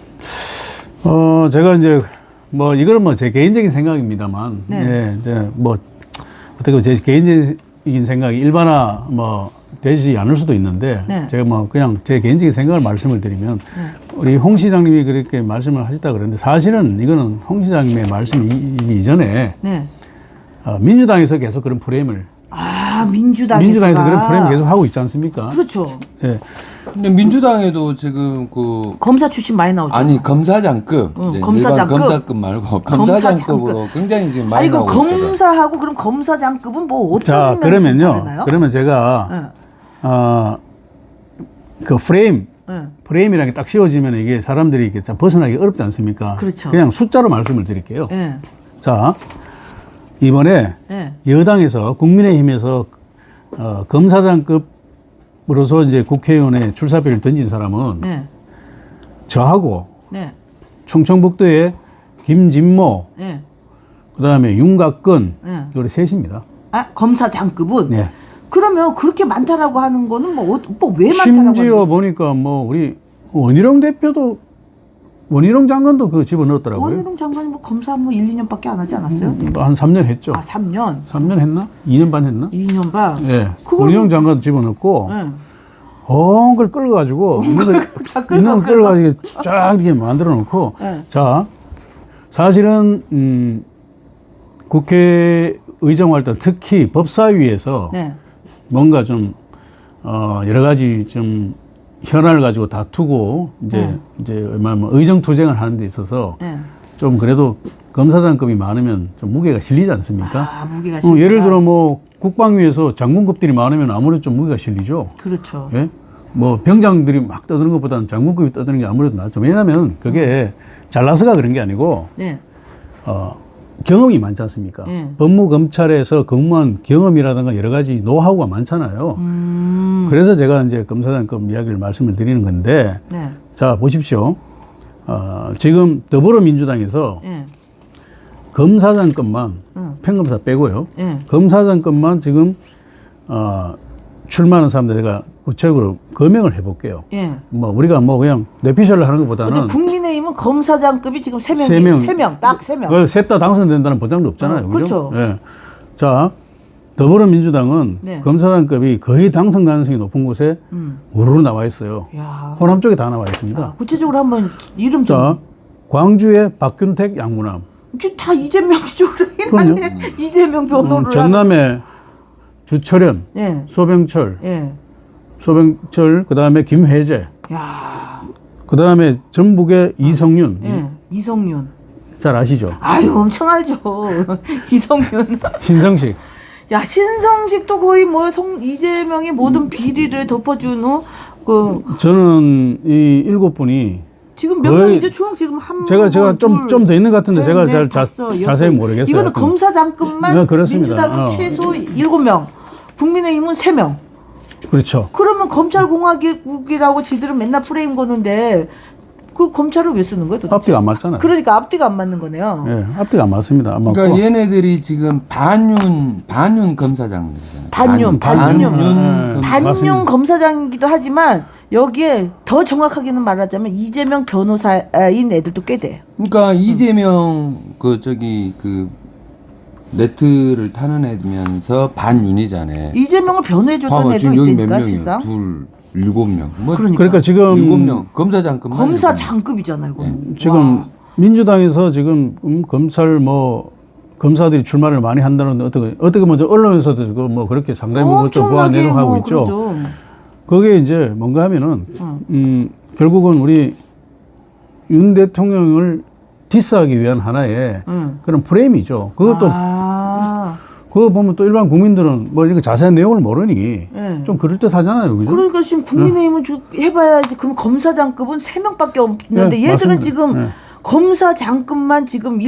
제가 이제 뭐 이거는 뭐 제 개인적인 생각입니다만, 네. 예, 이제 뭐 어떻게 제 개인적인 생각이 일반화 뭐 되지 않을 수도 있는데, 네. 제가 뭐 그냥 제 개인적인 생각을 말씀을 드리면, 우리 홍 시장님이 그렇게 말씀을 하셨다 그러는데 사실은 이거는 홍 시장님의 말씀 이전에 네. 민주당에서 계속 그런 프레임을 민주당에서 그런 프레임 계속 하고 있지 않습니까? 그렇죠. 예. 근데 민주당에도 지금 그 검사 출신 많이 나오죠. 아니 검사장급, 이제 검사장급. 일반 검사급 말고 검사장급으로 굉장히 지금 많이 아니 그 나오고 있거든. 검사하고 그럼 검사장급은 뭐 어떤 자, 면이 그러면요. 다르나요? 그러면 제가 그 프레임이라는 게 딱 씌워지면 이게 사람들이 이렇게 벗어나기 어렵지 않습니까? 그렇죠. 그냥 숫자로 말씀을 드릴게요. 네. 자, 이번에 네. 여당에서 국민의힘에서 검사장급으로서 이제 국회의원에 출사표를 던진 사람은 네. 저하고 네. 충청북도의 김진모, 네. 그다음에 윤곽근, 네. 요리 셋입니다. 아, 검사장급은? 네. 그러면 그렇게 많다라고 하는 거는 뭐 왜 많다라고 하는 심지어 거예요? 보니까 뭐 우리 원희룡 장관도 그거 집어넣었더라고요. 원희룡 장관이 뭐 검사 뭐 1, 2년밖에 안 하지 않았어요? 한 3년 했죠. 아, 3년? 3년 했나? 2년 반 했나? 2년 반? 예. 그거는- 원희룡 장관 집어넣고 네. 그걸 끌어가지고 있는 걸 끌어가지고 쫙 이렇게 만들어 놓고 네. 자, 사실은 국회의정 활동 특히 법사위에서 네. 뭔가 좀 여러 가지 좀 현안을 가지고 다투고 이제 뭐 의정투쟁을 하는 데 있어서 네. 좀 그래도 검사장급이 많으면 좀 무게가 실리지 않습니까? 아, 무게가 실린다. 예를 들어 뭐 국방위에서 장군급들이 많으면 아무래도 좀 무게가 실리죠. 그렇죠. 예? 뭐 병장들이 막 떠드는 것보다는 장군급이 떠드는 게 아무래도 낫죠. 왜냐하면 그게 잘나서가 그런 게 아니고 네. 경험이 많지 않습니까? 예. 법무검찰에서 근무한 경험이라든가 여러 가지 노하우가 많잖아요. 그래서 제가 이제 검사장급 이야기를 말씀을 드리는 건데, 네. 자, 보십시오. 지금 더불어민주당에서 예. 검사장급만, 평검사 빼고요. 예. 검사장급만 지금, 출마하는 사람들 제가 구체적으로 거명을 해볼게요. 예. 뭐, 우리가 뭐 그냥 뇌피셜을 하는 것보다는. 근데 국민의힘은 검사장급이 지금 세 3명, 명. 딱 3명. 그걸 셋 다 당선된다는 보장도 없잖아요. 그죠? 그렇죠. 예. 자, 더불어민주당은 네. 검사장급이 거의 당선 가능성이 높은 곳에 우르르 나와 있어요. 야. 호남 쪽에 다 나와 있습니다. 구체적으로 한번 이름 좀. 자, 광주의 박균택 양무남. 지금 다 이재명 쪽으로 그럼요. 해놨네. 이재명 변호를. 전남의 주철현, 예. 소병철, 예. 그 다음에 김혜재, 야. 그 다음에 전북의 이성윤. 예. 이성윤. 잘 아시죠? 아유, 엄청 알죠. 이성윤. 신성식. 야, 신성식도 거의 뭐 이재명의 모든 비리를 덮어준 저는 이 7분이 지금 몇 거의 명이죠? 총 지금 한 제가 좀 더 있는 것 같은데 셋, 제가 넷, 잘 다섯, 여섯. 자세히 모르겠어요. 이거는 검사장급만 네, 그렇습니다. 민주당은 최소 7명, 국민의힘은 3명. 그렇죠. 그러면 검찰공화국이라고 지들은 맨날 프레임 거는데 그 검찰을 왜 쓰는 거예요? 도대체? 앞뒤가 안 맞잖아요. 그러니까 앞뒤가 안 맞는 거네요. 예, 앞뒤가 안 맞습니다. 안 맞고. 그러니까 얘네들이 지금 반윤 검사장들이잖아요. 반윤. 예, 맞습니다. 반윤 검사장이기도 하지만 여기에 더 정확하게는 말하자면 이재명 변호사인 애들도 꽤 돼요. 그러니까 이재명 네트를 타는 애면서 반윤이잖아요. 이재명을 변호해줬던 봐봐, 애도 지금 여기 몇 있다니까 명이야? 실상. 7명. 뭐 그러니까 지금 7명. 검사장급만. 검사장급이잖아요. 이거. 지금 와. 민주당에서 지금 검사들이 출마를 많이 한다는데 어떻게 먼저 언론에서도 뭐 그렇게 상당히 좀 보완 내용하고 있죠. 그러죠. 그게 이제 뭔가 하면은 결국은 우리 윤 대통령을 디스하기 위한 하나의 그런 프레임이죠. 그것도 그거 보면 또 일반 국민들은 뭐 이렇게 자세한 내용을 모르니 좀 그럴듯하잖아요, 그죠? 그러니까 지금 국민의힘은 해봐야지. 그럼 검사장급은 3명밖에 없는데 얘들은 맞습니다. 지금 검사장급만 지금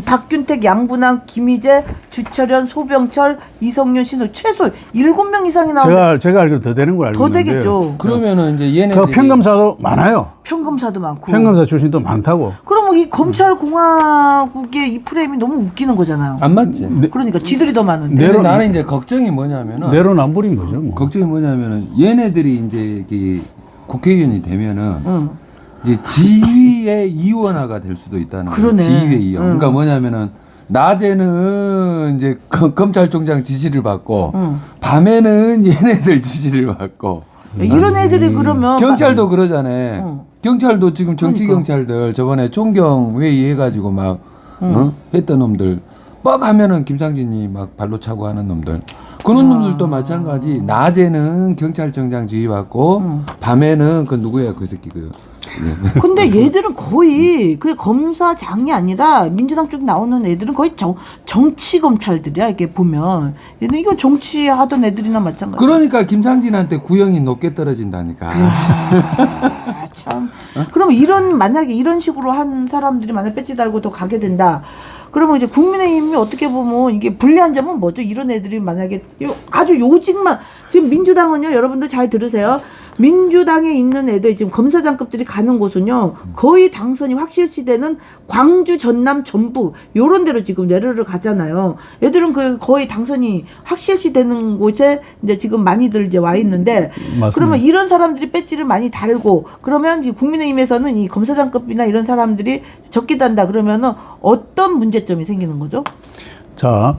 박균택, 양분왕, 김희재, 주철현, 소병철, 이성윤, 신호 최소 7명 이상이 나오는데 제가 알기로 더 되는 걸 알고 더 있는데 되겠죠. 그러면은 이제 그 얘네들이 평검사도 많아요. 평검사도 많고. 평검사 출신도 많다고. 그러면 이 검찰공화국의 이 프레임이 너무 웃기는 거잖아요. 안 맞지. 그러니까 지들이 더 많은데. 근데 나는 이제 걱정이 뭐냐면은 내로남불인 거죠. 뭐. 걱정이 뭐냐면은 얘네들이 이제 국회의원이 되면은 이제 지위의 이원화가 될 수도 있다는 거예요. 그러네. 지위의 이원. 그러니까 뭐냐면은 낮에는 이제 검찰총장 지시를 받고 밤에는 얘네들 지시를 받고 이런 애들이 그러면 경찰도 그러잖아요. 경찰도 지금 정치 경찰들 저번에 총경 회의 해가지고 막 했던 놈들 뻑 하면은 김상진이 막 발로 차고 하는 놈들 그런 놈들도 마찬가지. 낮에는 경찰청장 지휘 받고 밤에는 그 누구야 그 새끼 그. 근데 얘들은 거의 그 검사장이 아니라 민주당 쪽 나오는 애들은 거의 정치 검찰들이야. 이게 보면 얘는 이거 정치하던 애들이나 마찬가지. 그러니까 김상진한테 구형이 높게 떨어진다니까. 참. 그러면 만약에 이런 식으로 한 사람들이 만약 배지 달고 더 가게 된다. 그러면 이제 국민의힘이 어떻게 보면 이게 불리한 점은 뭐죠? 이런 애들이 만약에 아주 요직만 지금 민주당은요, 여러분들 잘 들으세요. 민주당에 있는 애들 지금 검사장급들이 가는 곳은요 거의 당선이 확실시되는 광주, 전남, 전북 요런 데로 지금 내려를 가잖아요. 얘들은 그 거의 당선이 확실시되는 곳에 이제 지금 많이들 이제 와 있는데 맞습니다. 그러면 이런 사람들이 배지를 많이 달고 그러면 이 국민의힘에서는 이 검사장급이나 이런 사람들이 적게 단다 그러면은 어떤 문제점이 생기는 거죠? 자,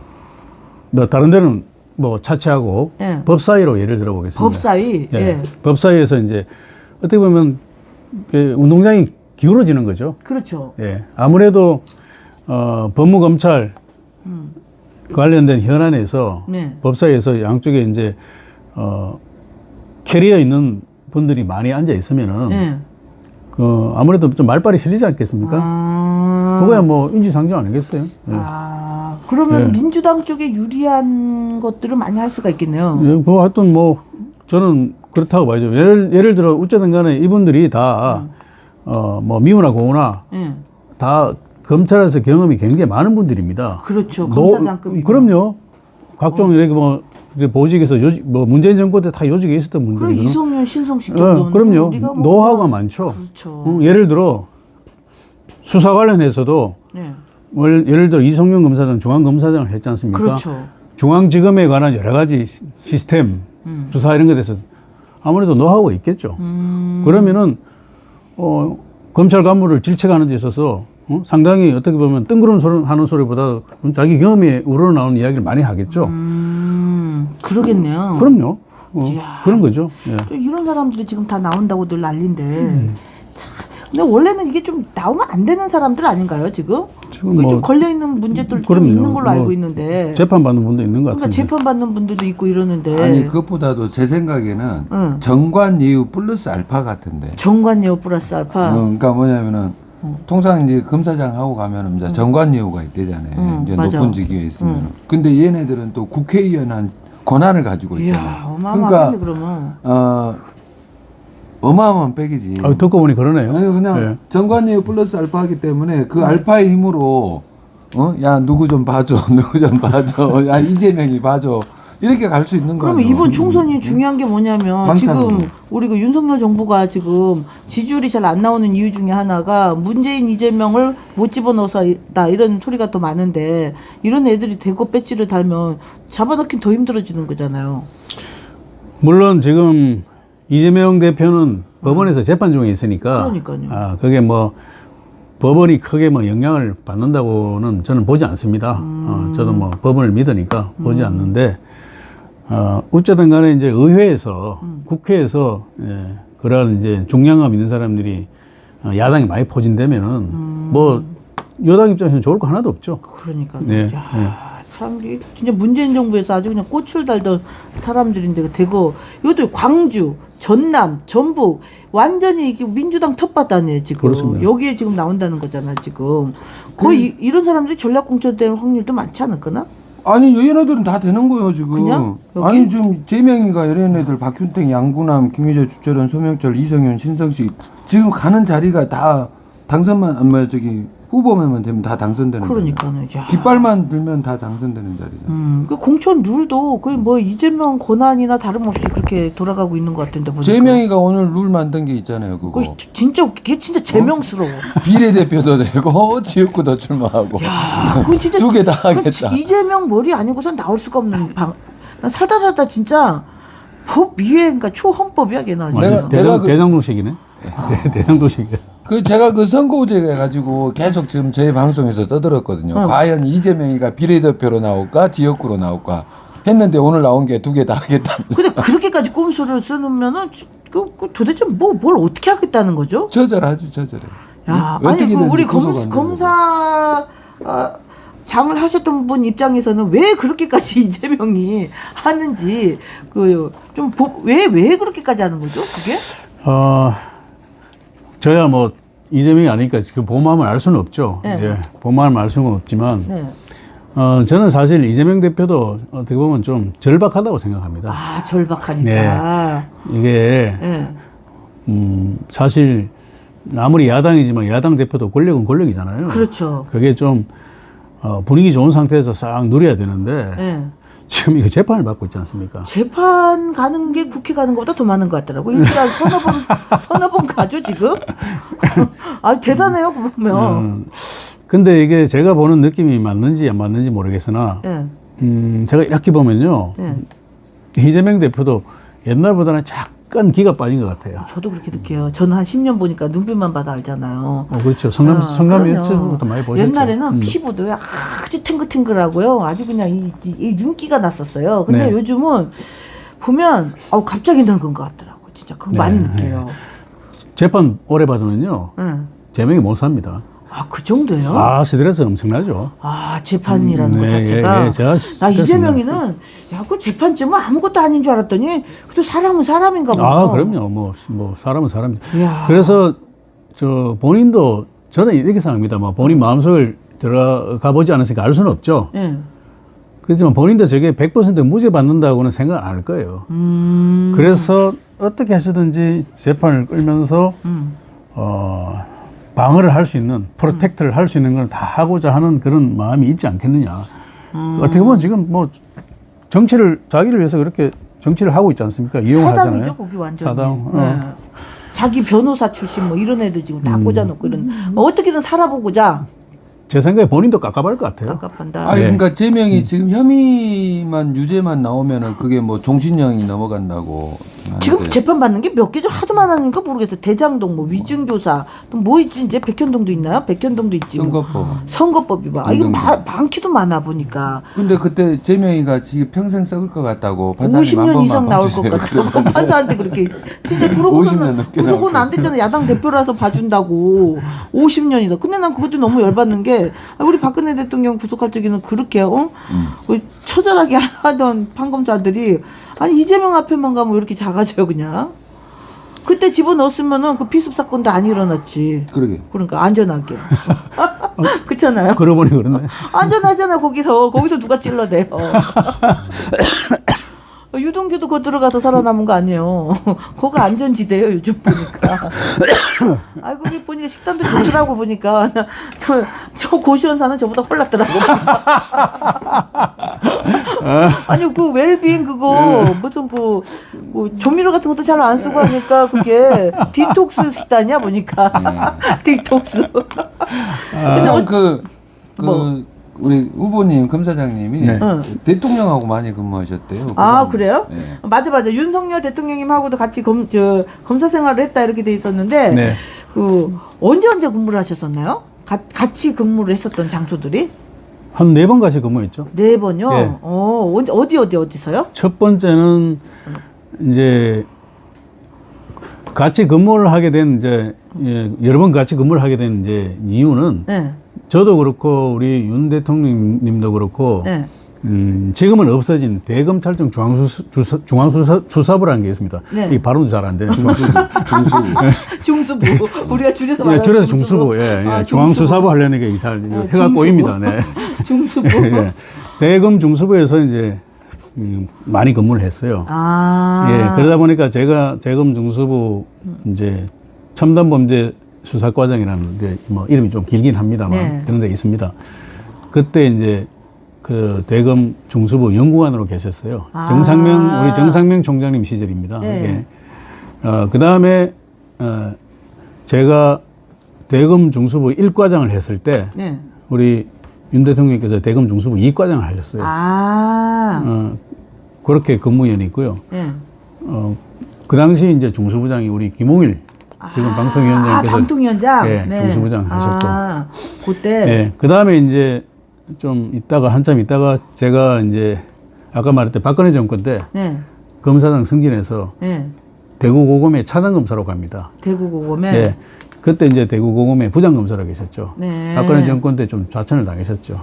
뭐 다른 데는 뭐 차치하고 법사위로 예를 들어보겠습니다. 법사위. 예. 법사위에서 이제 어떻게 보면 그 운동장이 기울어지는 거죠. 그렇죠. 예. 아무래도 법무검찰 관련된 현안에서 법사위에서 양쪽에 이제 캐리어 있는 분들이 많이 앉아 있으면은 아무래도 좀 말빨이 실리지 않겠습니까? 그거야 뭐 인지상정 아니겠어요? 예. 그러면 민주당 쪽에 유리한 것들을 많이 할 수가 있겠네요. 예, 그 하여튼 뭐 저는 그렇다고 봐야죠. 예를 들어 어쨌든 간에 이분들이 다 뭐 미우나 고우나 다 검찰에서 경험이 굉장히 많은 분들입니다. 그렇죠. 검사장급이. 그럼요. 각종 이렇게 뭐 이렇게 보직에서 요직, 뭐 문재인 정권 때 다 요직에 있었던 그리고 분들이거든요. 이성윤, 신성식 정도는 그럼요. 우리가 뭐 노하우가 많죠. 그렇죠. 예를 들어 수사 관련해서도 네. 예를 들어 이성윤 검사장 중앙검사장을 했지 않습니까? 그렇죠. 중앙지검에 관한 여러 가지 시스템, 수사 이런 것에 대해서 아무래도 노하우가 있겠죠. 그러면은 검찰 간부를 질책하는 데 있어서 상당히 어떻게 보면 뜬구름 소리 하는 소리보다 자기 경험이 우러나오는 이야기를 많이 하겠죠. 그러겠네요. 그럼요. 이야. 그런 거죠. 예. 또 이런 사람들이 지금 다 나온다고 늘 난리인데. 참, 근데 원래는 이게 좀 나오면 안 되는 사람들 아닌가요, 지금? 지금 좀 걸려있는 문제들도 좀 그럼요. 있는 걸로 알고 뭐 있는데. 재판받는 분도 있는 것 그러니까 같은데. 재판받는 분들도 있고 이러는데. 아니 그것보다도 제 생각에는 응. 정관 이후 플러스 알파 같은데. 정관예우 플러스 알파. 그러니까 뭐냐면은 통상 이제 검사장 하고 가면은 이제 정관 예우가 있대잖아요. 이제 맞아. 높은 직위에 있으면. 근데 얘네들은 또 국회의원한 권한을 가지고 이야, 있잖아요. 어마어마하겠네, 그러면. 어마어마한 백이지. 듣고 보니 그러네요. 아니 그냥 예. 정관 예우 플러스 알파이기 때문에 그 알파의 힘으로 야 누구 좀 봐줘, 누구 좀 봐줘, 야 이재명이 봐줘 이렇게 갈 수 있는 거예요. 그러면 이번 총선이 중요한 게 뭐냐면 방탄으로. 지금 우리 그 윤석열 정부가 지금 지지율이 잘 안 나오는 이유 중에 하나가 문재인 이재명을 못 집어넣어서 있다 이런 소리가 또 많은데 이런 애들이 대거 배지를 달면 잡아넣긴 더 힘들어지는 거잖아요. 물론 지금 이재명 대표는 법원에서 재판 중에 있으니까. 그러니까요. 그게 뭐 법원이 크게 뭐 영향을 받는다고는 저는 보지 않습니다. 저도 뭐 법원을 믿으니까 보지 않는데, 어쨌든 간에 이제 의회에서, 국회에서, 그런 이제 중량감 있는 사람들이 야당이 많이 포진되면은 뭐 여당 입장에서는 좋을 거 하나도 없죠. 그러니까요. 네, 야, 참 이게 진짜 문재인 정부에서 아주 그냥 꽃을 달던 사람들인데 대거 이것도 광주, 전남, 전북 완전히 이게 민주당 텃밭 아니에요 지금. 그렇습니다. 여기에 지금 나온다는 거잖아 지금. 거의 이런 사람들이 전략공천될 확률도 많지 않을까나? 아니 얘네들은 다 되는 거예요 지금. 그냥? 여기? 아니 지금 제명이가 이런 애들 박균택, 양구남, 김희재, 주철원, 소명철, 이성윤, 신성식 지금 가는 자리가 다 당선만 후보만 되면 다 당선되는 거예요. 그러니까는. 야. 깃발만 들면 다 당선되는 자리잖아. 그 공천 룰도 거의 뭐 이재명 권한이나 다름없이 그렇게 돌아가고 있는 것 같은데 보니까. 제명이가 오늘 룰 만든 게 있잖아요 그거. 그게 진짜 제명스러워. 비례대표도 되고 지역구도 출마하고 그건 진짜 두 개 다 그건 하겠다. 이재명 머리 아니고선 나올 수가 없는 난 살다 진짜 법 위에인가 초헌법이야 걔는. 내가 대장동식이네. 대장동식이야. 제가 그 선거제 해가지고 계속 지금 저희 방송에서 떠들었거든요. 과연 이재명이가 비례대표로 나올까 지역구로 나올까 했는데 오늘 나온 게 두 개 다 하겠다. 근데 그렇게까지 꼼수를 쓰면은 도대체 뭘 어떻게 하겠다는 거죠? 저절하지 저절해. 야, 응? 아니 어떻게든 우리 구속 안 검사 장을 하셨던 분 입장에서는 왜 그렇게까지 이재명이 하는지 왜 그렇게까지 하는 거죠? 그게? 저야 뭐 이재명이 아니니까 그 본마음을 알 수는 없죠. 네. 예, 본마음을 알 수는 없지만 네. 저는 사실 이재명 대표도 어떻게 보면 좀 절박하다고 생각합니다. 아 절박하니까. 이게 네. 사실 아무리 야당이지만 야당 대표도 권력은 권력이잖아요. 그렇죠. 그게 좀 분위기 좋은 상태에서 싹 누려야 되는데 네. 지금 이거 재판을 받고 있지 않습니까? 재판 가는 게 국회 가는 것보다 더 많은 것 같더라고. 일단 서너 번 가죠 지금. 아 대단해요 그거 보면. 근데 이게 제가 보는 느낌이 맞는지 안 맞는지 모르겠으나 네. 제가 이렇게 보면요. 네. 이재명 대표도 옛날보다는 약간 기가 빠진 것 같아요. 저도 그렇게 느껴요. 저는 한 10년 보니까 눈빛만 봐도 알잖아요. 그렇죠. 성남 그럼요. 유튜브부터 많이 보셨죠. 옛날에는 피부도 아주 탱글탱글하고요. 아주 그냥 이 윤기가 났었어요. 근데 네. 요즘은 보면 갑자기 늙은 것 같더라고. 진짜 그거 네. 많이 느껴요. 재판 오래 받으면요. 제명이 못 삽니다. 그 정도예요? 스트레스 엄청나죠. 재판이라는 것 자체가. 제가 나 스트레스입니다. 이재명이는 그 재판쯤은 아무것도 아닌 줄 알았더니 그래도 사람은 사람인가 보다. 그럼요. 뭐 사람은 사람입니다. 이야. 그래서 본인도 저는 이렇게 생각합니다. 뭐 본인 마음속을 들어가 보지 않았으니까 알 수는 없죠. 네. 그렇지만 본인도 저게 100% 무죄 받는다고는 생각 안 할 거예요. 그래서 어떻게 하시든지 재판을 끌면서 방어를 할 수 있는, 프로텍트를 할 수 있는 걸 다 하고자 하는 그런 마음이 있지 않겠느냐. 어떻게 보면 지금 뭐 정치를, 자기를 위해서 그렇게 정치를 하고 있지 않습니까? 이용을 하잖아요. 사당이죠, 거기 완전히. 사당. 네. 자기 변호사 출신 뭐 이런 애들 지금 다 꽂아놓고 이런, 뭐 어떻게든 살아보고자. 제 생각에 본인도 깝깝할 것 같아요. 깝깝한다. 아니 네. 그러니까 제명이 지금 혐의만 유죄만 나오면은 그게 뭐 종신형이 넘어간다고 지금 하는데. 재판 받는 게 몇 개죠? 하도 많으니까 모르겠어요. 대장동, 뭐 위증교사, 또 뭐 있지 이제 백현동도 있나요? 백현동도 있지. 뭐. 선거법. 선거법이 봐. 아, 이거 등등등. 많기도 많아 보니까. 근데 그때 제명이가 지금 평생 썩을 것 같다고 판사님 한 50년 번만 이상 나올 것 봐주세요. 같다고 판사한테 그렇게 진짜 50년 그러고서는 넘게 그러고는 나올 안 됐잖아. 야당 대표라서 봐준다고 50년이다. 근데 난 그것도 너무 열받는 게 우리 박근혜 대통령 구속할 적에는 그렇게 처절하게 하던 판검사들이 아니 이재명 앞에만 가면 왜 이렇게 작아져요 그냥. 그때 집어넣었으면은 그 피습 사건도 안 일어났지. 그러게. 그러니까 안전하게. 그렇잖아요. 그러고 보니 그러네. 안전하잖아 거기서 누가 찔러대요. 유동규도 거 들어가서 살아남은 거 아니에요. 거기 안전지대예요 요즘 보니까. 아 거기 보니까 식단도 좋더라고 보니까 저 고시원사는 저보다 홀랐더라고. 아니 그 웰빙 그거 무슨 그 조미료 같은 것도 잘 안 쓰고 하니까 그게 디톡스 식단이야 보니까. 디톡스. 참 뭐. 우리 후보님 검사장님이 네. 대통령하고 많이 근무하셨대요. 아 그래요? 네. 맞아. 윤석열 대통령님하고도 같이 검사 생활을 했다 이렇게 돼 있었는데 네. 그 언제 근무를 하셨었나요? 같이 근무를 했었던 장소들이 한 4번 같이 근무했죠. 4번요. 예. 어디서요? 첫 번째는 이제 같이 근무를 하게 된 여러 번 같이 근무를 하게 된 이유는 네. 저도 그렇고 우리 윤 대통령님도 그렇고 네. 지금은 없어진 대검찰청 중앙수사부라는 게 있습니다. 네. 이 발음도 잘 안 되네. 중수부. 우리가 줄여서 예, 말하는 줄여서 중수부. 예, 예. 아, 중앙수사부 하려는 게 잘 해가 중수부. 꼬입니다. 네. 중수부. 예. 대검 중수부에서 이제 많이 근무를 했어요. 아. 예, 그러다 보니까 제가 대검 중수부 이제 첨단범죄 수사과장이라는 게 뭐 이름이 좀 길긴 합니다만 네. 그런 데 있습니다. 그때 이제 그 대검 중수부 연구관으로 계셨어요. 아. 우리 정상명 총장님 시절입니다. 네. 예. 그 다음에 제가 대검 중수부 1과장을 했을 때 네. 우리 윤 대통령께서 대검 중수부 2과장을 하셨어요. 아. 그렇게 근무연이 있고요. 네. 그 당시 이제 중수부장이 우리 김홍일 지금 방통위원장께서 방통위원장. 예, 중수부장 하셨고. 아, 그때. 예, 그 다음에 이제 좀 한참 있다가 제가 이제 아까 말했던 박근혜 정권 때 네. 검사장 승진해서 네. 대구고검의 차장검사로 갑니다. 대구고검에. 예. 그때 이제 대구고검의 부장검사로 계셨죠. 네. 박근혜 정권 때 좀 좌천을 당하셨죠.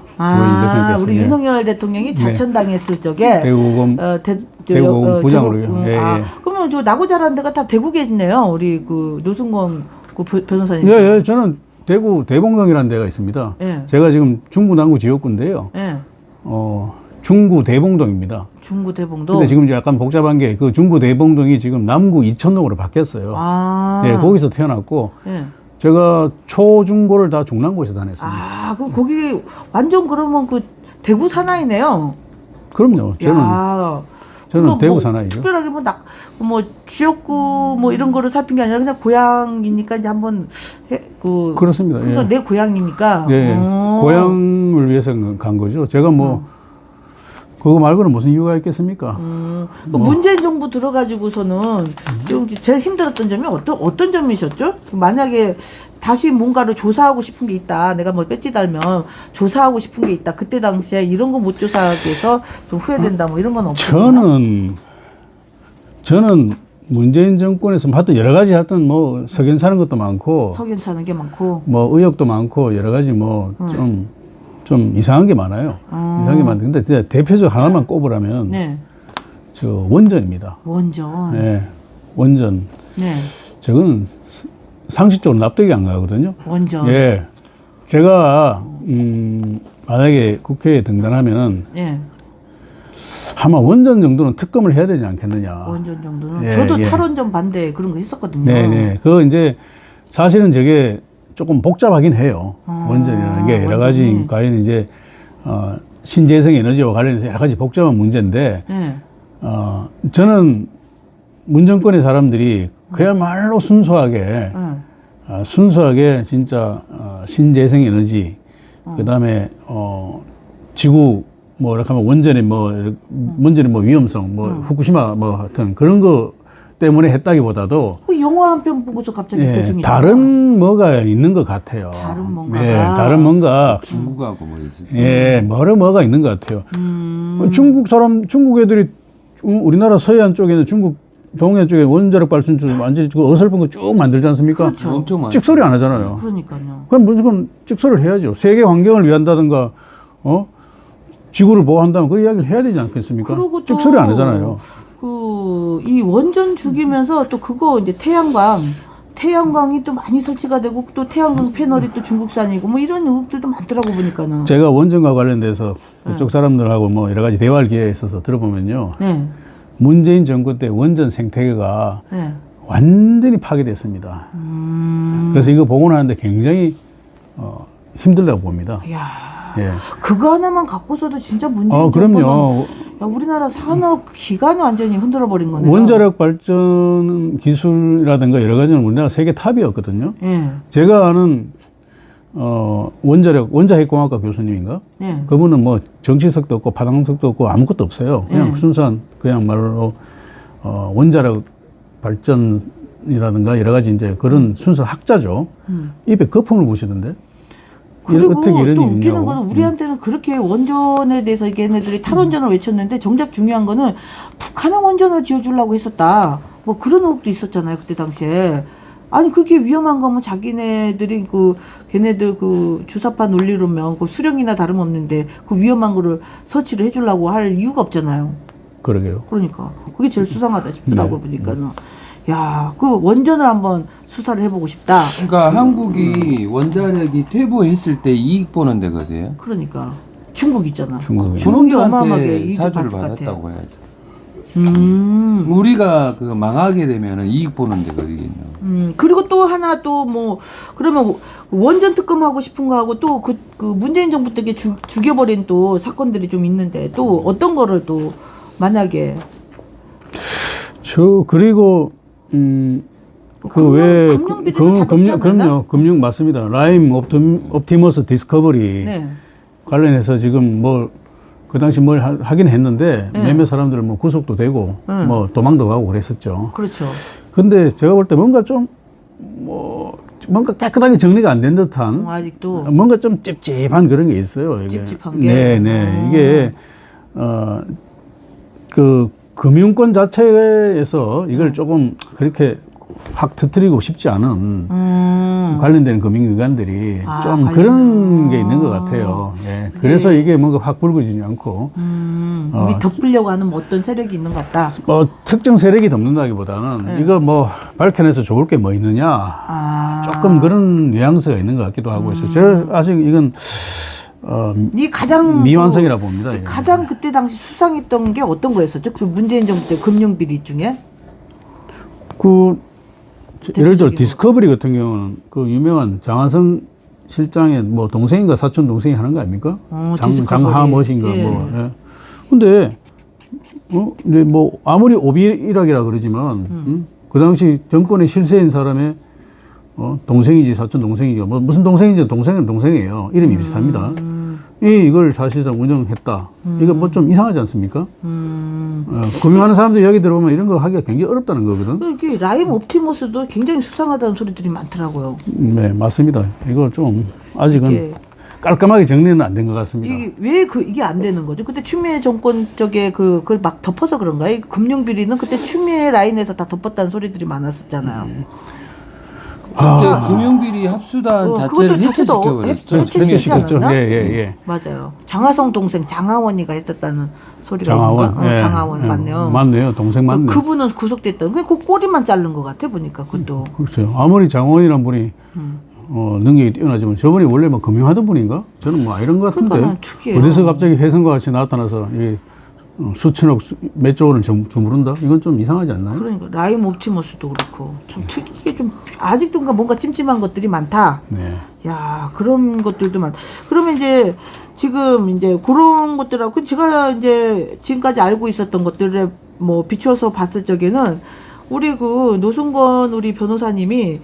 우리 예. 윤석열 대통령이 자천당했을 적에 대구고검 대구고검 부장으로요. 예, 예. 그러면 저 나고 자란 데가 다 대구에 있네요. 우리 그 노승건 그 변호사님. 예, 예. 저는 대구 대봉동이라는 데가 있습니다. 예. 제가 지금 중구 남구 지역구인데요. 예. 중구 대봉동입니다. 중구 대봉동. 근데 지금 약간 복잡한 게 그 중구 대봉동이 지금 남구 이천동으로 바뀌었어요. 아. 예, 거기서 태어났고 예. 제가 초중고를 다 중랑구에서 다녔습니다. 아, 그럼 거기 완전 그러면 그 대구 사나이네요. 그럼요. 저는 야. 저는 대구 뭐 사나이죠. 특별하게 뭐 지역구 뭐 이런 거를 살핀 게 아니라 그냥 고향이니까 이제 한번 그렇습니다. 그러니까 예. 내 고향이니까. 예, 고향을 위해서 간 거죠. 제가 뭐 그거 말고는 무슨 이유가 있겠습니까? 문재인 정부 들어가지고서는 좀 제일 힘들었던 점이 어떤 점이셨죠? 만약에 다시 뭔가를 조사하고 싶은 게 있다. 내가 뭐 배지 달면 조사하고 싶은 게 있다. 그때 당시에 이런 거 못 조사하기 위해서 좀 후회된다. 뭐 이런 건 없었나요? 저는 문재인 정권에서 하여튼 여러 가지 하여튼 뭐 석연 차는 것도 많고 석연 차는 게 많고 뭐 의혹도 많고 여러 가지 뭐 좀 이상한 게 많아요. 이상한 게 많은데 근데 대표적으로 하나만 꼽으라면 네. 저 원전입니다. 원전. 네, 원전. 네. 저거는 상식적으로 납득이 안 가거든요. 원전. 예, 제가 만약에 국회에 등단하면은 예. 아마 원전 정도는 특검을 해야 되지 않겠느냐. 원전 정도는. 예, 저도 예. 탈원전 반대 그런 거 했었거든요. 네네. 그 이제 사실은 저게 조금 복잡하긴 해요. 원전이라는 게 여러 가지 원전이. 과연 이제 신재생 에너지와 관련해서 여러 가지 복잡한 문제인데 네. 저는 문정권의 사람들이 그야말로 순수하게 순수하게 진짜 신재생 에너지 그다음에 지구 뭐 이렇게 하면 원전의 뭐 위험성 뭐 후쿠시마 뭐 하여튼 그런 거 때문에 했다기보다도 그 영화 한 편 보고서 갑자기 예, 표정이 다른 뭐가 있는 것 같아요. 다른 뭔가가. 예, 다른 뭔가 중국하고 뭐 있을 예, 뭐가 있는 것 같아요. 중국 애들이 우리나라 서해안 쪽에는 중국 동해 쪽에 원자력 발전소 완전히 그 어설픈 거 쭉 만들지 않습니까? 그렇죠. 엄청 많죠. 찍소리 안 하잖아요. 그러니까요. 그럼 무조건 찍소리를 해야죠. 세계 환경을 위한다든가, 지구를 보호한다면 그 이야기를 해야 되지 않겠습니까? 그리고 또 찍소리 안 하잖아요. 이 원전 죽이면서 또 그거 이제 태양광이 또 많이 설치가 되고 또 태양광 패널이 또 중국산이고 뭐 이런 의혹들도 많더라고 보니까는. 제가 원전과 관련돼서 그쪽 사람들하고 뭐 여러 가지 대화할 기회가 있어서 들어보면요. 네. 문재인 정권 때 원전 생태계가 네. 완전히 파괴됐습니다. 그래서 이거 보고 나는데 굉장히 힘들다고 봅니다. 이야, 예. 그거 하나만 갖고서도 진짜 문재인 그럼요. 정권은 야, 우리나라 산업 기관을 완전히 흔들어 버린 거네요. 원자력 발전 기술이라든가 여러 가지는 우리나라 세계 탑이었거든요. 예. 제가 아는 원자핵공학과 교수님인가? 예. 그분은 뭐 정치석도 없고 파당석도 없고 아무것도 없어요. 그냥 네. 순수한 그냥 말로 원자력 발전이라든가 여러 가지 이제 그런 순수한 학자죠. 입에 거품을 부시던데. 그리고 어떻게 이런 또 일이 웃기는 있냐고. 거는 우리한테는 그렇게 원전에 대해서 걔네들이 탈원전을 외쳤는데 정작 중요한 거는 북한은 원전을 지어주려고 했었다. 뭐 그런 의혹도 있었잖아요. 그때 당시에. 아니 그게 위험한 거면 자기네들이 걔네들 주사파 논리로면 그 수령이나 다름없는데 그 위험한 거를 설치를 해주려고 할 이유가 없잖아요. 그러게요. 그러니까 그게 제일 수상하다 싶더라고 네. 보니까는. 야, 그 원전을 한번 수사를 해보고 싶다. 그러니까 한국이 원자력이 퇴보했을 때 이익 보는 데거든요. 그러니까 중국 있잖아. 중국이. 중국이 어마어마하게 중국들한테 이익을 사주를 받을 것 같아. 받았다고 해야죠. 우리가 그 망하게 되면은 이익 보는 데거든요. 그리고 또 하나 또 뭐 그러면 원전 특검하고 싶은 거 하고 또 그 문재인 정부 때 죽여버린 또 사건들이 좀 있는데 또 어떤 거를 또 만약에 그리고 금융비리도 다 높지 않았나? 그럼요. 금융 맞습니다. 라임 옵티머스 디스커버리 네. 관련해서 지금 그 당시 뭘 하긴 했는데 네. 몇몇 사람들 뭐 구속도 되고 뭐 도망도 가고 그랬었죠. 그렇죠. 근데 제가 볼 때 뭔가 뭔가 깨끗하게 정리가 안 된 듯한 아직도 뭔가 좀 찝찝한 그런 게 있어요. 이게. 찝찝한 게? 네. 이게 그 금융권 자체에서 이걸 조금 그렇게 확 터뜨리고 싶지 않은 관련된 금융기관들이 좀 그런 게 있는 것 같아요. 예. 그래서 이게 뭔가 확 불거지지 않고 우리 덮으려고 하는 뭐 어떤 세력이 있는 것 같다. 특정 세력이 덮는다기보다는 이거 뭐 밝혀내서 좋을 게 뭐 있느냐 조금 그런 뉘앙스가 있는 것 같기도 하고 해서 제가 아직 이건 이 가장 미완성이라 봅니다. 이게. 가장 그때 당시 수상했던 게 어떤 거였었죠? 그 문재인 정부 때 금융비리 중에? 예를 들어 디스커버리 같은 경우는 그 유명한 장하성 실장의 뭐 동생인가 사촌 동생이 하는 거 아닙니까? 장하 무엇인가 예. 예. 근데 근데 뭐 아무리 오비락이라 그러지만 그 당시 정권의 실세인 사람의 동생이지 사촌 동생이지 뭐 무슨 동생인지 동생은 동생이에요. 이름이 비슷합니다. 이걸 사실상 운영했다. 이거 뭐 좀 이상하지 않습니까? 금융하는 사람들 이야기 들어보면 이런 거 하기가 굉장히 어렵다는 거거든. 이게 라임 옵티머스도 굉장히 수상하다는 소리들이 많더라고요. 네, 맞습니다. 이거 좀 아직은 이게 깔끔하게 정리는 안 된 것 같습니다. 이게 왜 이게 안 되는 거죠? 그때 추미애 정권 쪽에 그걸 막 덮어서 그런가요? 금융비리는 그때 추미애 라인에서 다 덮었다는 소리들이 많았었잖아요. 그때 금융비리 합수단 자체를 해체시켜버렸죠. 해체시켰지 않았나? 예. 맞아요. 장하성 동생 장하원이가 했었다는 소리가 장하원. 있는가? 예. 장하원 예. 맞네요. 맞네요. 동생 맞네. 그분은 구속됐다. 그 꼬리만 자른 것 같아 보니까 그것도. 그렇죠. 아무리 장원이란 분이 능력이 뛰어나지만 저분이 원래 뭐 금융하던 분인가? 저는 뭐 이런 것 같은데 그러니까 특이해요. 어디서 갑자기 혜성과 같이 나타나서 이 수천억, 몇조 원을 주무른다? 이건 좀 이상하지 않나요? 그러니까 라임 옵티머스도 그렇고 참 특이하게 좀 아직도 뭔가 찜찜한 것들이 많다. 네. 야, 그런 것들도 그러면 이제 지금 이제 그런 것들하고 제가 이제 지금까지 알고 있었던 것들에 뭐 비추어서 봤을 적에는 우리 그 노승건 우리 변호사님이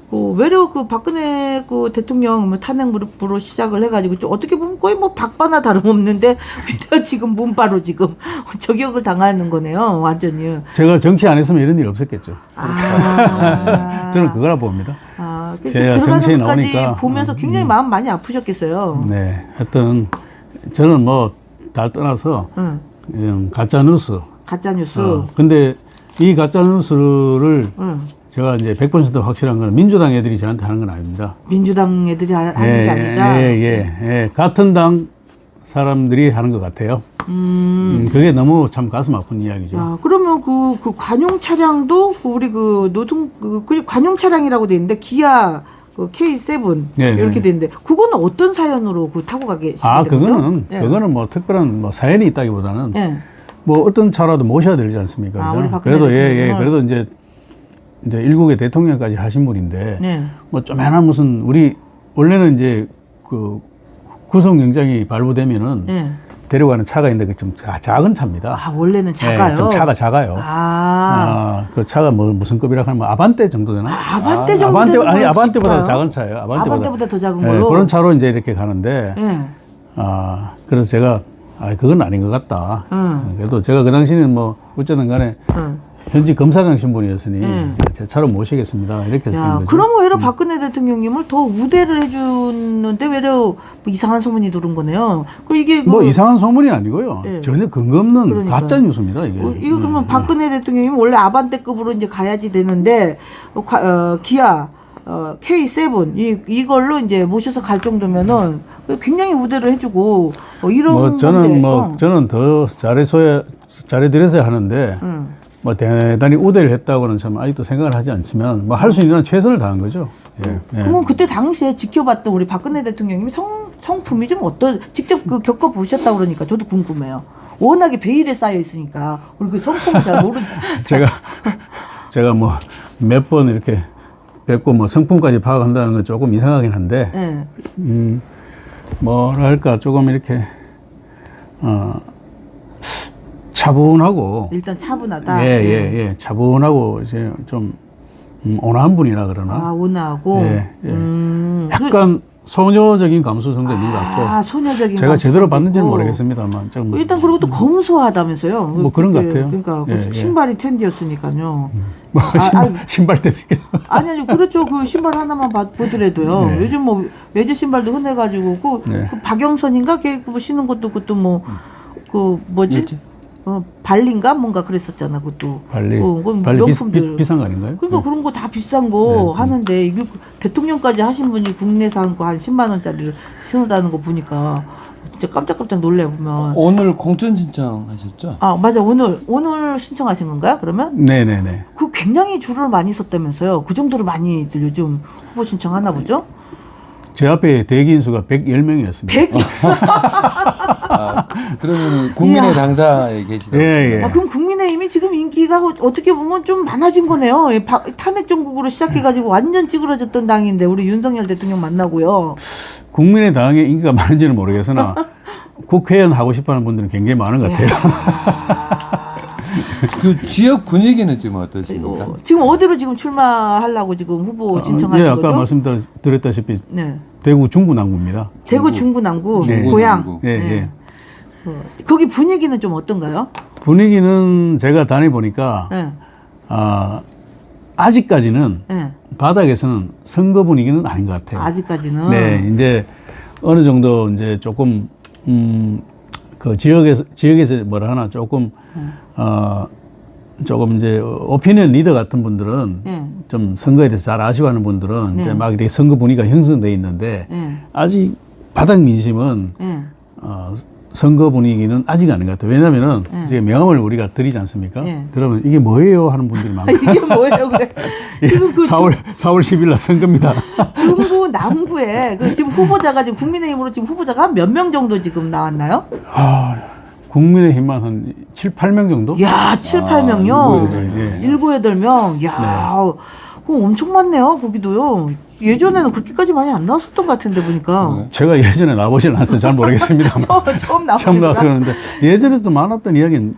그 외려 그 박근혜 그 대통령 뭐 탄핵으로 시작을 해가지고 좀 어떻게 보면 거의 뭐 박바나 다름없는데 오히려 지금 문바로 지금 저격을 당하는 거네요, 완전히. 제가 정치 안 했으면 이런 일 없었겠죠. 아, 저는 그거라 봅니다. 아, 제가 정치에 들어가는 것까지 나오니까 보면서 굉장히 마음 많이 아프셨겠어요. 네, 하여튼 저는 뭐 다 떠나서 응. 가짜 뉴스. 가짜 뉴스. 근데 이 가짜 뉴스를 응. 제가 이제 100% 확실한 건 민주당 애들이 저한테 하는 건 아닙니다. 민주당 애들이 하는 게 아니다. 예. 같은 당 사람들이 하는 것 같아요. 그게 너무 참 가슴 아픈 이야기죠. 야, 그러면 그 관용 차량도 우리 그 관용 차량이라고 돼 있는데 기아 그 K7 네, 이렇게 네. 돼 있는데 그거는 어떤 사연으로 그 타고 가게 그거는 뭐 특별한 뭐 사연이 있다기보다는 예. 뭐 어떤 차라도 모셔야 되지 않습니까? 아, 그죠? 우리 박근혜 그래도 대통령을. 그래도 이제 일국의 대통령까지 하신 분인데 네. 뭐 조만한 무슨 우리 원래는 이제 그 구속 영장이 발부되면은 예. 데려가는 차가 있는데 그 좀 작은 차입니다. 아, 원래는 작아요. 좀 차가 작아요. 그 차가 뭐 무슨 급이라 하면 아반떼 정도 되나? 아반떼 정도 되는 아니 거예요, 아반떼보다 싶어요. 작은 차예요. 아반떼보다 더 작은 예, 걸로. 그런 차로 이제 이렇게 가는데 예. 그래서 제가 그건 아닌 것 같다. 그래도 제가 그 당시에는 뭐 어쨌든 간에 현직 검사장 신분이었으니 제 차로 모시겠습니다. 이렇게 했던 야, 거죠. 그럼 오히려 박근혜 대통령님을 더 우대를 해주는데 외려 뭐 이상한 소문이 돌은 거네요. 그 이게 뭐 이상한 소문이 아니고요. 예. 전혀 근거 없는 그러니까요. 가짜 뉴스입니다. 이게. 이거 그러면 박근혜 대통령님 원래 아반떼급으로 이제 가야지 되는데 기아 K7 이걸로 이제 모셔서 갈 정도면은 굉장히 우대를 해주고 이런 뭐 저는 건데, 뭐 저는 더 잘해드렸어야 하는데 뭐 대단히 우대를 했다고는 참 아직도 생각을 하지 않지만 뭐 할 수 있는 한 최선을 다한 거죠. 예. 그러면 그때 당시에 지켜봤던 우리 박근혜 대통령님이 성품이 좀 직접 그 겪어보셨다고 그러니까 저도 궁금해요. 워낙에 베일에 쌓여 있으니까 우리 그 성품을 잘 모르잖아요. 제가 뭐 몇 번 이렇게 뵙고 뭐 성품까지 파악한다는 건 조금 이상하긴 한데 네. 뭐랄까 조금 이렇게 차분하고 일단 차분하다. 예. 차분하고 이제 좀 온화한 분이라 그러나. 아, 온화하고. 예. 약간 소녀적인 감수성도 있는 것 같고. 아, 소녀적인. 제가 제대로 봤는지는 있고. 모르겠습니다만. 좀 일단 그리고 또 검소하다면서요. 뭐 그런 것 같아요. 그러니까 예. 신발이 텐디였으니까요. 뭐 신발 때문에. 아니 그렇죠. 그 신발 하나만 보더라도요. 네. 요즘 뭐 매제 신발도 흔해가지고 그 박영선인가 걔 그거 신는 것도 그것도 뭐 그 뭐지? 발리인가 뭔가 그랬었잖아. 그것도. 발리 명품들. 비싼 거 아닌가요? 그러니까 그런 거 다 비싼 거 하는데 이게 대통령까지 하신 분이 국내산 거 한 10만 원짜리를 신었다는 거 보니까 진짜 깜짝깜짝 놀래 보면. 오늘 공천 신청하셨죠? 아, 맞아. 오늘 신청하신 건가요? 그러면? 네네네. 그 굉장히 줄을 많이 섰다면서요. 그 정도로 많이들 요즘 후보 신청하나 보죠? 제 앞에 대기인 수가 110명이었습니다. 100? 그러면 국민의 당사에 계시다. 예. 아, 그럼 국민의힘이 지금 인기가 어떻게 보면 좀 많아진 거네요. 탄핵 정국으로 시작해가지고 완전 찌그러졌던 당인데 우리 윤석열 대통령 만나고요. 국민의당의 인기가 많은지는 모르겠으나 국회의원 하고 싶어하는 분들은 굉장히 많은 것 같아요. 그 지역 분위기는 지금 어떠십니까? 지금 어디로 지금 출마하려고 지금 후보 신청하신 아까 거죠? 말씀드렸다시피 네. 대구 중구 남구입니다. 대구 중구 남구 네. 고향. 예. 거기 분위기는 좀 어떤가요? 분위기는 제가 다녀보니까 네. 아직까지는 네. 바닥에서는 선거 분위기는 아닌 것 같아요. 아직까지는. 네, 이제 어느 정도 이제 조금 그 지역에서 뭐라 하나 조금 조금 이제 오피니언 리더 같은 분들은 네. 좀 선거에 대해서 잘 아시고 하는 분들은 이제 막 이렇게 선거 분위기가 형성돼 있는데 아직 바닥 민심은 선거 분위기는 아직 아닌 것 같아요. 왜냐면은 이제 명함을 우리가 드리지 않습니까? 그러면 이게 뭐예요? 하는 분들이 많고. 이게 뭐예요, 그래? 지금 그 4월 10일 날 선거입니다. 중구 남구에 지금 후보자가 지금 국민의힘으로 지금 후보자가 몇 명 정도 지금 나왔나요? 국민의힘만 한 7, 8명 정도? 야, 7, 8명요? 예. 7, 8명. 야, 그거 엄청 많네요, 거기도요. 예전에는 그렇게까지 많이 안 나왔었던 것 같은데, 보니까. 제가 예전에 나보지는 않아서 잘 모르겠습니다만. 처음 나왔 처음 나와서 그러는데 예전에도 많았던 이야기는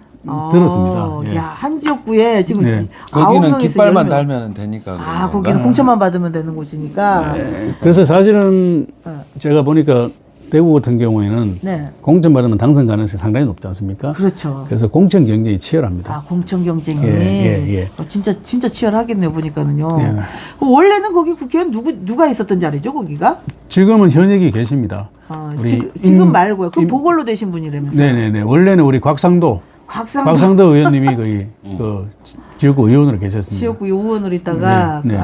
들었습니다. 예. 야, 한 지역구에 지금 예. 거기는 9명에서 깃발만 10명. 달면 되니까. 아, 그런 건가? 거기는 공천만 받으면 되는 곳이니까. 그래서 사실은 제가 보니까 대구 같은 경우에는 네. 공천 받으면 당선 가능성이 상당히 높지 않습니까? 그렇죠. 그래서 공천 경쟁이 치열합니다. 아, 공천 경쟁이. 예. 진짜 치열하겠네요, 보니까는요. 예. 그럼 원래는 거기 국회의원 누가 있었던 자리죠, 거기가? 지금은 현역이 계십니다. 우리 지금 말고요. 그 보궐로 되신 분이라면서요. 네네네. 원래는 우리 곽상도 의원님이 거의 그 지역구 의원으로 계셨습니다. 지역구 의원으로 있다가 네.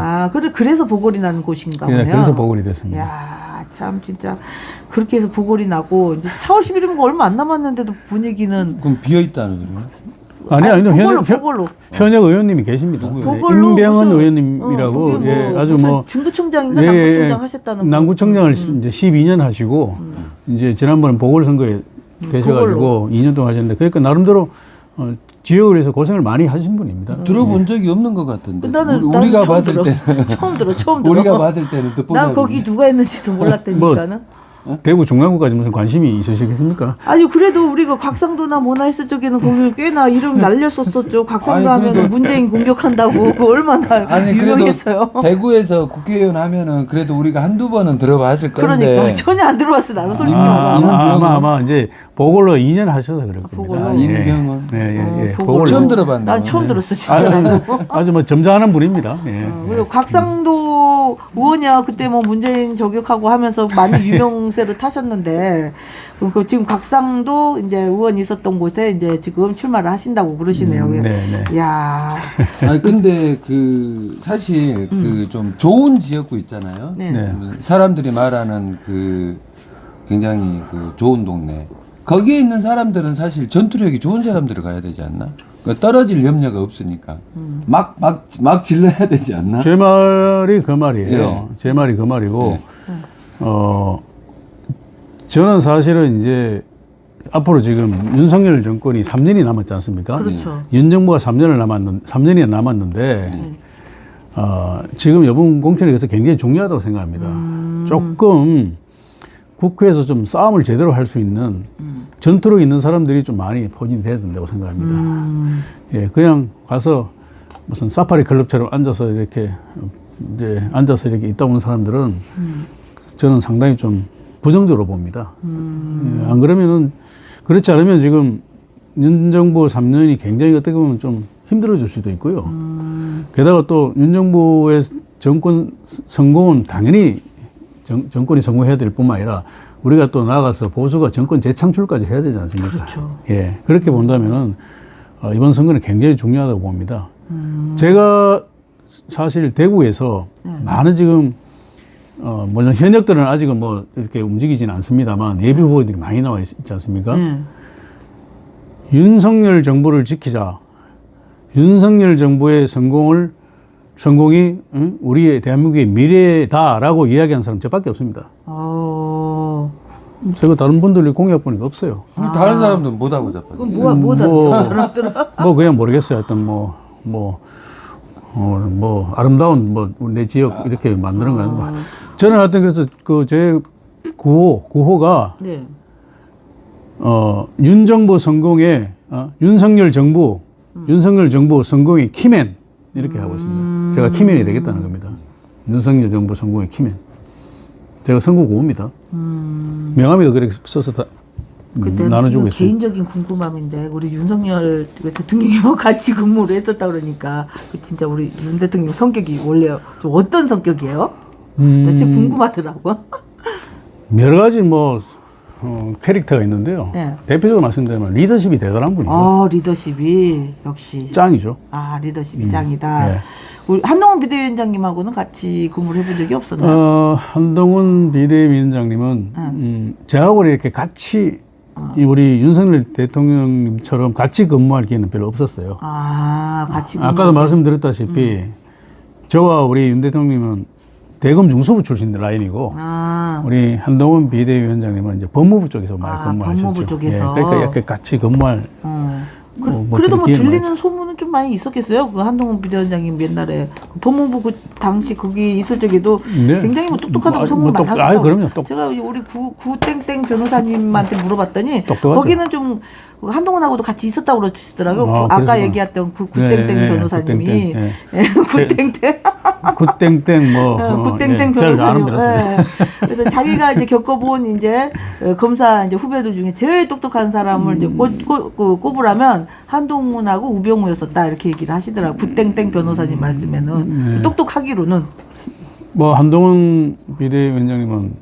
그래서 보궐이 나는 곳인가 보네요. 그래서 보궐이 됐습니다. 야, 참 진짜 그렇게 해서 보궐이 나고 이제 4월 11일이면 얼마 안 남았는데도 분위기는 그럼 비어 있다는 소리요? 아니요. 보궐로 현역 의원님이 계십니다. 보궐로 임병헌 무슨, 의원님이라고 그게 예, 아주 무슨 뭐 중구청장인가 남구청장 하셨다는 남구청장을 이제 12년 하시고 이제 지난번 보궐선거에 되셔가지고 2년 동안 하셨는데 그러니까 나름대로 지역을 위해서 고생을 많이 하신 분입니다. 들어본 적이 없는 것 같은데. 나는 우리가 처음 봤을 들어. 때는 처음 들어. 우리가 봤을 때는 듣보잡이. 난 거기 누가 했는지도 몰랐다니까는. 대구 중랑구까지 무슨 관심이 있으시겠습니까? 아니 그래도 우리가 곽상도나 모나이스 쪽에는 거기 꽤나 이름 날렸었었죠. 곽상도 아니, 하면 그래도- 문재인 공격한다고 그 얼마나 아니 유명했어요. 그래도 대구에서 국회의원 하면은 그래도 우리가 한두 번은 들어봤을 건데. 그러니까 전혀 안 들어봤어 나는 솔직히 아, 말하면. 아마 이제 보궐로 2년 하셔서 그럴 겁니다. 보궐로? 임병헌. 예. 보궐로. 처음 들어봤네. 난 처음 들었어 진짜. 나도. 아주 뭐 점잖은 분입니다. 예. 그리고 곽상도 의원이야 그때 뭐 문재인 저격하고 하면서 많이 유명세를 타셨는데 그 지금 곽상도 이제 의원 있었던 곳에 이제 지금 출마를 하신다고 그러시네요. 네. 야, 아니 근데 그 사실 그 좀 좋은 지역구 있잖아요. 네. 사람들이 말하는 그 굉장히 그 좋은 동네. 거기에 있는 사람들은 사실 전투력이 좋은 사람들을 가야 되지 않나? 그 떨어질 염려가 없으니까 막 질러야 되지 않나? 제 말이 그 말이에요. 예. 제 말이 그 말이고, 예. 저는 사실은 이제 앞으로 지금 윤석열 정권이 3년이 남았지 않습니까? 그렇죠. 윤 정부가 3년이 남았는데, 지금 이번 공천이 그래서 굉장히 중요하다고 생각합니다. 조금 국회에서 좀 싸움을 제대로 할 수 있는 전투력 있는 사람들이 좀 많이 포진이 돼야 된다고 생각합니다. 예, 그냥 가서 무슨 사파리 클럽처럼 앉아서 이렇게 있다 오는 사람들은 저는 상당히 좀 부정적으로 봅니다. 예, 안 그러면은 그렇지 않으면 지금 윤 정부 3년이 굉장히 어떻게 보면 좀 힘들어질 수도 있고요. 게다가 또 윤 정부의 정권 성공은 당연히 정권이 성공해야 될 뿐만 아니라 우리가 또 나아가서 보수가 정권 재창출까지 해야 되지 않습니까? 그렇죠. 예, 그렇게 본다면은 이번 선거는 굉장히 중요하다고 봅니다. 제가 사실 대구에서 많은 지금 물론 현역들은 아직은 뭐 이렇게 움직이지는 않습니다만 예비 후보들이 많이 나와 있지 않습니까? 윤석열 정부를 지키자. 윤석열 정부의 성공이 우리의 대한민국의 미래다라고 이야기하는 사람 저밖에 없습니다. 제가 다른 분들이 공약 보니까 없어요. 다른 사람들은 뭐다고 잡아요? 그럼 뭐다 뭐 그냥 모르겠어요. 하여튼 아름다운 내 지역 이렇게 만드는 거 아니고. 저는 하여튼 그래서 그 제 구호가 네. 윤 정부 성공의 윤석열 정부 성공의 키맨 이렇게 하고 있습니다. 제가 키맨이 되겠다는 겁니다. 윤석열 정부 성공의 키맨. 제가 선거 구호입니다. 명함에도 그렇게 써서 다 나눠주고 있어요. 개인적인 궁금함인데 우리 윤석열 대통령이랑 같이 근무를 했었다 그러니까 진짜 우리 윤 대통령 성격이 원래 좀 어떤 성격이에요? 대체 궁금하더라고. 여러 가지 캐릭터가 있는데요. 네. 대표적으로 말씀드리면 리더십이 대단한 분이죠. 리더십이 역시. 짱이죠. 리더십이 짱이다. 네. 우리 한동훈 비대위원장님하고는 같이 근무를 해본 적이 없었나요? 한동훈 비대위원장님은 저하고 이렇게 같이 우리 윤석열 대통령님처럼 같이 근무할 기회는 별로 없었어요. 같이 근무. 아까도 말씀드렸다시피 저와 우리 윤 대통령님은 대검 중수부 출신 라인이고 아. 우리 한동훈 비대위원장님은 이제 법무부 쪽에서 많이 근무하셨죠. 법무부 쪽에서. 그러니까 이렇게 같이 근무할 그래도 뭐 기회는 들리는 소문은 좀 많이 있었겠어요. 그 한동훈 비대위원장님 옛날에 그 법무부 그 당시 거기 있을 적에도 네. 굉장히 뭐 똑똑하다고 뭐, 소문 뭐 많았어요. 아유, 그럼요. 제가 우리 구땡땡 변호사님한테 물어봤더니 똑똑하죠. 거기는 좀 한동훈하고도 같이 있었다고 그러시더라고요. 아, 아까 그러시구나. 얘기했던 그 구땡땡 네, 변호사님이 네. 구땡땡 굿땡땡 뭐 구땡땡 잘 아는 변호사님. 변호사님. 그래서 자기가 이제 겪어본 이제 검사 이제 후배들 중에 제일 똑똑한 사람을 이제 꼽으라면 한동훈하고 우병우였었다 이렇게 얘기를 하시더라고. 구땡땡 변호사님 말씀에는 똑똑하기로는. 뭐 한동훈 비대위원장님은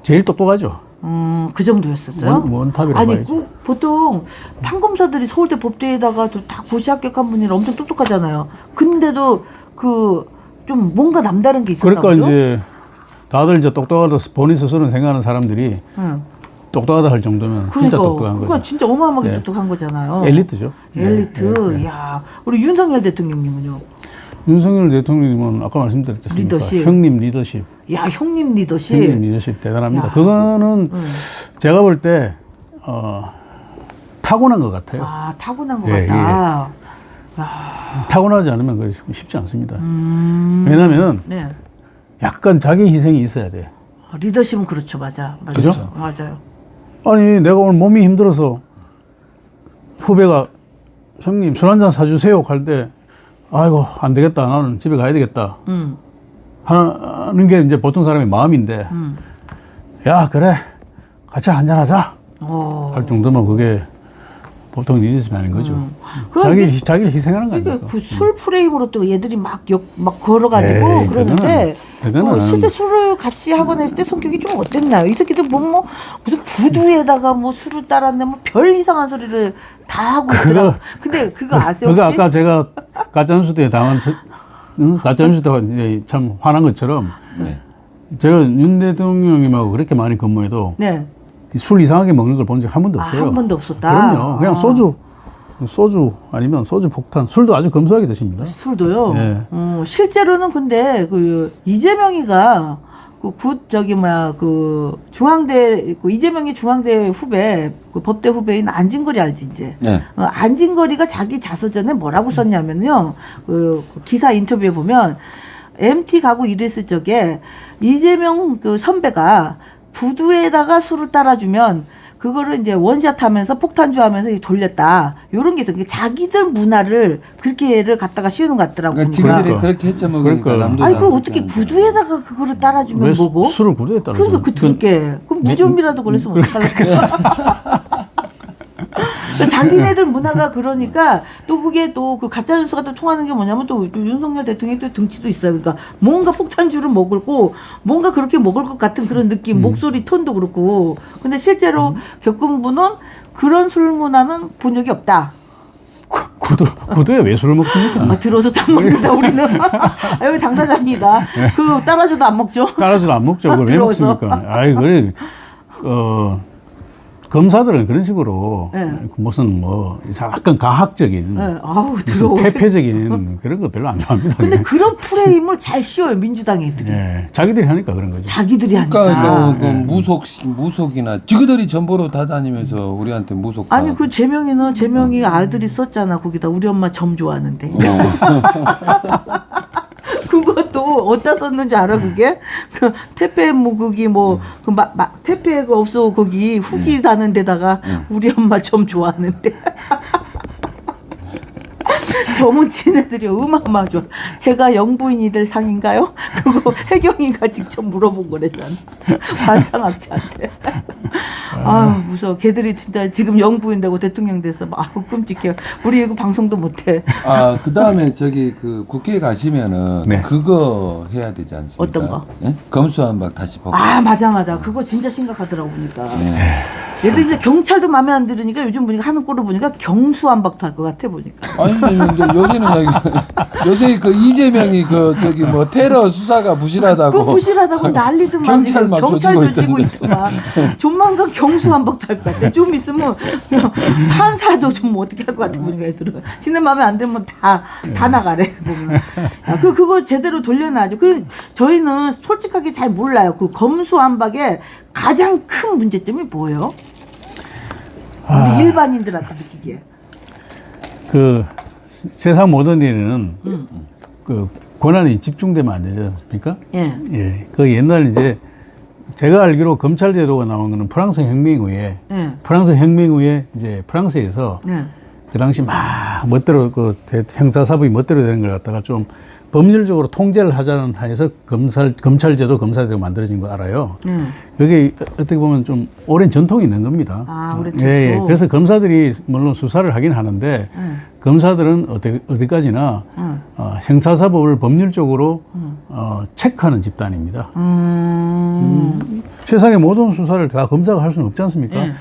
제일 똑똑하죠. 그 정도였었어요? 원탑이라고 아니, 봐야죠. 보통 판검사들이 서울대 법대에다가 다 고시 합격한 분이 엄청 똑똑하잖아요. 근데도 좀 뭔가 남다른 게 있었나 그러니까 보죠? 이제 다들 이제 똑똑하다 본인 스스로는 생각하는 사람들이 똑똑하다 할 정도면 진짜 똑똑한 그러니까 거죠. 진짜 어마어마하게 네. 똑똑한 거잖아요. 엘리트죠. 엘리트. 네, 네. 야, 우리 윤석열 대통령님은요? 윤석열 대통령님은 아까 말씀드렸지 않습니까? 리더십. 형님 리더십. 야, 형님 리더십. 형님 리더십 대단합니다. 야. 그거는 제가 볼 때 타고난 것 같아요. 아, 타고난 것 예, 같다. 타고나지 않으면 그게 쉽지 않습니다. 왜냐하면 네. 약간 자기 희생이 있어야 돼. 리더십은 그렇죠. 맞아. 그죠? 맞아요. 아니 내가 오늘 몸이 힘들어서 후배가 형님 술 한잔 사주세요 할 때 아이고 안 되겠다 나는 집에 가야 되겠다 하는 게 이제 보통 사람의 마음인데 야 그래 같이 한잔 하자 할 정도면 그게 보통 리더십이 아닌 거죠. 자기를 희생하는 거 그러니까 아닙니까? 그 술 프레임으로 또 얘들이 막 걸어가지고 에이, 그러는데 그거는 실제 술을 같이 하거나 했을 때 성격이 좀 어땠나요? 이 새끼들 뭐 무슨 구두에다가 뭐 술을 따랐네 뭐 별 이상한 소리를 다 하고 있더라고. 근데 그거 아세요? 그거 혹시? 아까 제가 가짜뉴스 때 가짜뉴스 때 이제 참 화난 것처럼 제가 윤 대통령님하고 그렇게 많이 근무해도 네. 술 이상하게 먹는 걸 본 적 한 번도 없어요. 한 번도 없었다. 그럼요. 그냥 소주 아니면 소주 폭탄, 술도 아주 검소하게 드십니다. 술도요. 네. 실제로는 근데 그 이재명이가 중앙대 이재명이 중앙대 후배 법대 후배인 안진걸이 알지 이제. 네. 안진걸이가 자기 자서전에 뭐라고 썼냐면요. 그 기사 인터뷰에 보면 MT 가고 이랬을 적에 이재명 그 선배가 구두에다가 술을 따라주면 그거를 이제 원샷 하면서 폭탄주 하면서 돌렸다. 요런 게 있어. 자기들 문화를 그렇게를 갖다가 씌우는 것 같더라고. 그러니까 지금들이 그렇게 해쳐 먹으니까 그러니까. 남도 아니, 그럼 어떻게 구두에다가 그거를 따라주면 왜 뭐고? 술을 구두에 따라? 그러니까 그 둘게. 그럼 무좀이라도 걸렸으면 어떡하려고. 자기네들 문화가 그러니까 또 그게 또 그 가짜뉴스가 또 통하는 게 뭐냐면 또 윤석열 대통령이 또 등치도 있어요. 그러니까 뭔가 폭탄주를 먹을고 뭔가 그렇게 먹을 것 같은 그런 느낌, 목소리 톤도 그렇고. 근데 실제로 겪은 분은 그런 술 문화는 본 적이 없다. 구두에 왜 술을 먹습니까? 들어서 딱 먹는다 우리는. 여기 당사자입니다. 그 따라줘도 안 먹죠. 따라줘도 안 먹죠. 그걸 왜 들어서. 먹습니까? 아이 그래 검사들은 그런 식으로 네. 무슨 뭐 약간 가학적인 네. 아우, 무슨 들어오세요. 퇴폐적인 그런 거 별로 안 좋아합니다. 근데 그런 프레임을 잘 씌워요 민주당 애들이. 예, 자기들이 하니까 그런 거죠. 자기들이 하니까. 그러니까 그 무속이나 지그들이 전보로 다 다니면서 우리한테 무속. 아니 그 재명이 아들이 썼잖아 거기다 우리 엄마 점 좋아하는데. 그것도 어디다 썼는지 알아 그게? 그 태페 뭐 거기 태페가 없어 거기 후기 다는 데다가 우리 엄마 점 좋아하는데. 점은 친애들이 어마어마 좋아. 제가 영부인이 될 상인가요? 그거 혜경이가 직접 물어본 거래잖아. 반상학자한테. 아 무서워. 걔들이 진짜 지금 영부인 되고 대통령 돼서 막 끔찍해. 우리 이거 방송도 못해. 그 다음에 저기 그 국회에 가시면은 네. 그거 해야 되지 않습니까? 어떤 거? 예? 검수한박 다시 보고. 아 맞아. 그거 진짜 심각하더라고 보니까. 네. 예를 들어 경찰도 마음에 안 들으니까 요즘 보니까 하는 꼴을 보니까 경수한박도 할 것 같아 보니까. 아니 근데 요새는 요새 그 이재명이 그 저기 뭐 테러 수사가 부실하다고. 그 부실하다고 난리든 경찰만 경찰 조지고 조지고 있던데. 있더만. 조만간 경수한박도 할 것 같아. 좀 있으면 그냥 판사도 좀 어떻게 할 것 같아 보니까 애들은. 지네 마음에 안 들면 다 나가래 보면. 야, 그거 제대로 돌려놔야죠. 그 저희는 솔직하게 잘 몰라요. 그 검수완박의 가장 큰 문제점이 뭐예요? 우리 일반인들한테 느끼기에. 그 세상 모든 일에는 그 권한이 집중되면 안 되지 않습니까? 예. 예. 그 옛날 이제 제가 알기로 검찰 제도가 나온 거는 프랑스 혁명 이후에 예. 프랑스 혁명 이후에 이제 프랑스에서 예. 그 당시 막 멋대로 그 형사사법이 멋대로 되는 걸 갖다가 좀 법률적으로 통제를 하자는 하에서 검찰제도 검사제도가 만들어진 거 알아요. 그게 어떻게 보면 좀 오랜 전통이 있는 겁니다. 아, 오랜 예, 예. 전통. 그래서 검사들이 물론 수사를 하긴 하는데 검사들은 어디까지나 형사사법을 법률적으로 체크하는 집단입니다. 세상의 모든 수사를 다 검사가 할 수는 없지 않습니까? 예.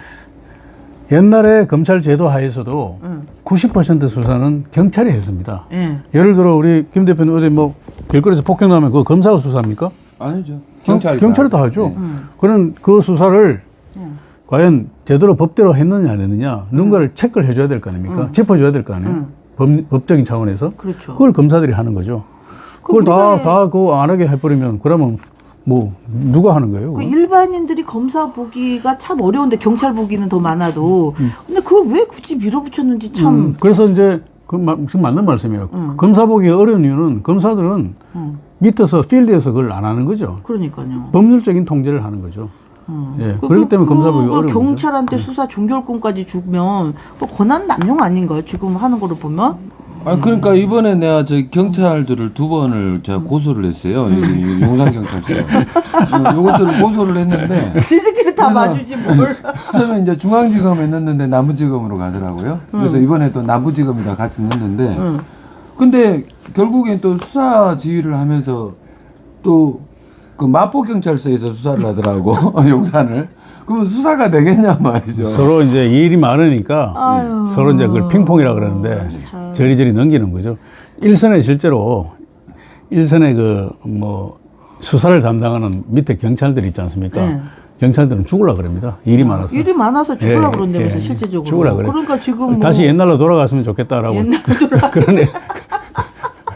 옛날에 검찰 제도 하에서도 90% 수사는 경찰이 했습니다. 예. 예를 들어 우리 김 대표는 어디 뭐 길거리에서 폭행 나면 그거 검사가 수사합니까? 아니죠. 경찰이 경찰이 다 하죠. 네. 그런 그 수사를 과연 제대로 법대로 했느냐 안 했느냐 누군가를 체크를 해줘야 될 거 아닙니까? 짚어줘야 될 거 아니에요? 법적인 차원에서. 그렇죠. 그걸 검사들이 하는 거죠. 그걸 다 그거 안 하게 해버리면 그러면 뭐 누가 하는 거예요? 그 그건? 일반인들이 검사 보기가 참 어려운데 경찰 보기는 더 많아도 근데 그걸 왜 굳이 밀어붙였는지 참 그래서 이제 그 맞는 말씀이에요. 검사 보기가 어려운 이유는 검사들은 밑에서 필드에서 그걸 안 하는 거죠. 그러니까요. 법률적인 통제를 하는 거죠. 예, 그렇기 때문에 검사 보기가 어려운 거죠. 경찰한테 수사 종결권까지 주면 뭐 권한 남용 아닌가요? 지금 하는 거를 보면 아 그러니까 이번에 내가 저 경찰들을 2번을 제가 고소를 했어요. 여기 용산 경찰서. 요것들을 고소를 했는데 지들끼리 다 그래서 봐주지 뭘. 처음에 이제 중앙지검에 넣었는데 남부지검으로 가더라고요. 그래서 이번에 또 남부지검에다 같이 넣었는데 근데 결국엔 또 수사 지휘를 하면서 또 그 마포경찰서에서 수사를 하더라고 용산을. 그러면 수사가 되겠냐 말이죠. 서로 이제 일이 많으니까 아유. 서로 이제 그걸 핑퐁이라 그러는데 참. 저리저리 넘기는 거죠. 일선에 실제로 일선에 그 뭐 수사를 담당하는 밑에 경찰들이 있지 않습니까? 네. 경찰들은 죽으려 그럽니다. 일이 많아서. 일이 많아서 죽으려고 예, 그런다면서 예. 실제적으로. 죽으려 그래. 그러니까 지금 뭐 다시 옛날로 돌아갔으면 좋겠다라고. 옛날로 돌아가.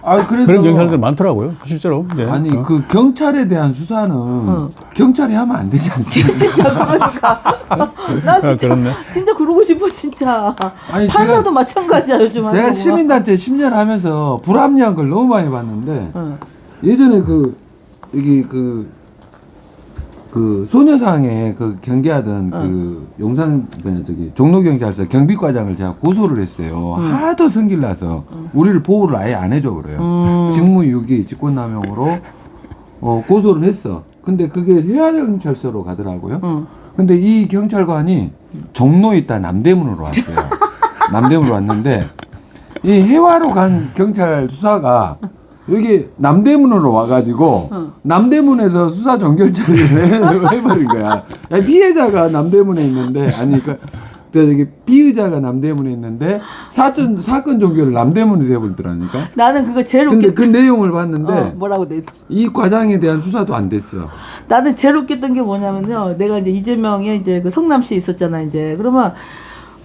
아 그래서 그런 경찰들 많더라고요. 실제로. 이제. 아니 그 경찰에 대한 수사는 경찰이 하면 안 되지 않습니까? 진짜 그러니까 나 진짜 그렇네. 진짜 그러고 싶어 진짜. 아니, 판사도 마찬가지야 요즘. 제가 하는 시민단체 10년 하면서 불합리한 걸 너무 많이 봤는데 거가. 예전에 여기 그 소녀상에 그 경계하던 그 용산 저기 종로경찰서 경비과장을 제가 고소를 했어요. 하도 성질나서 우리를 보호를 아예 안 해줘 그래요. 직무유기, 직권남용으로 고소를 했어. 근데 그게 해화경찰서로 가더라고요. 근데 이 경찰관이 종로에 있다 남대문으로 왔어요. 남대문으로 왔는데 이 해화로 간 경찰 수사가 여기 남대문으로 와가지고 남대문에서 수사 종결 처리를 해버린 거야. 야, 피해자가 남대문에 있는데 아니 저기 피의자가 남대문에 있는데 사건 종결을 남대문에서 해버리더라니까. 나는 그거 제일 근데 웃겼. 그 내용을 봤는데 뭐라고 내? 이 과장에 대한 수사도 안 됐어. 나는 제일 웃겼던 게 뭐냐면요. 내가 이제 이재명이 이제 그 성남시에 있었잖아 이제. 그러면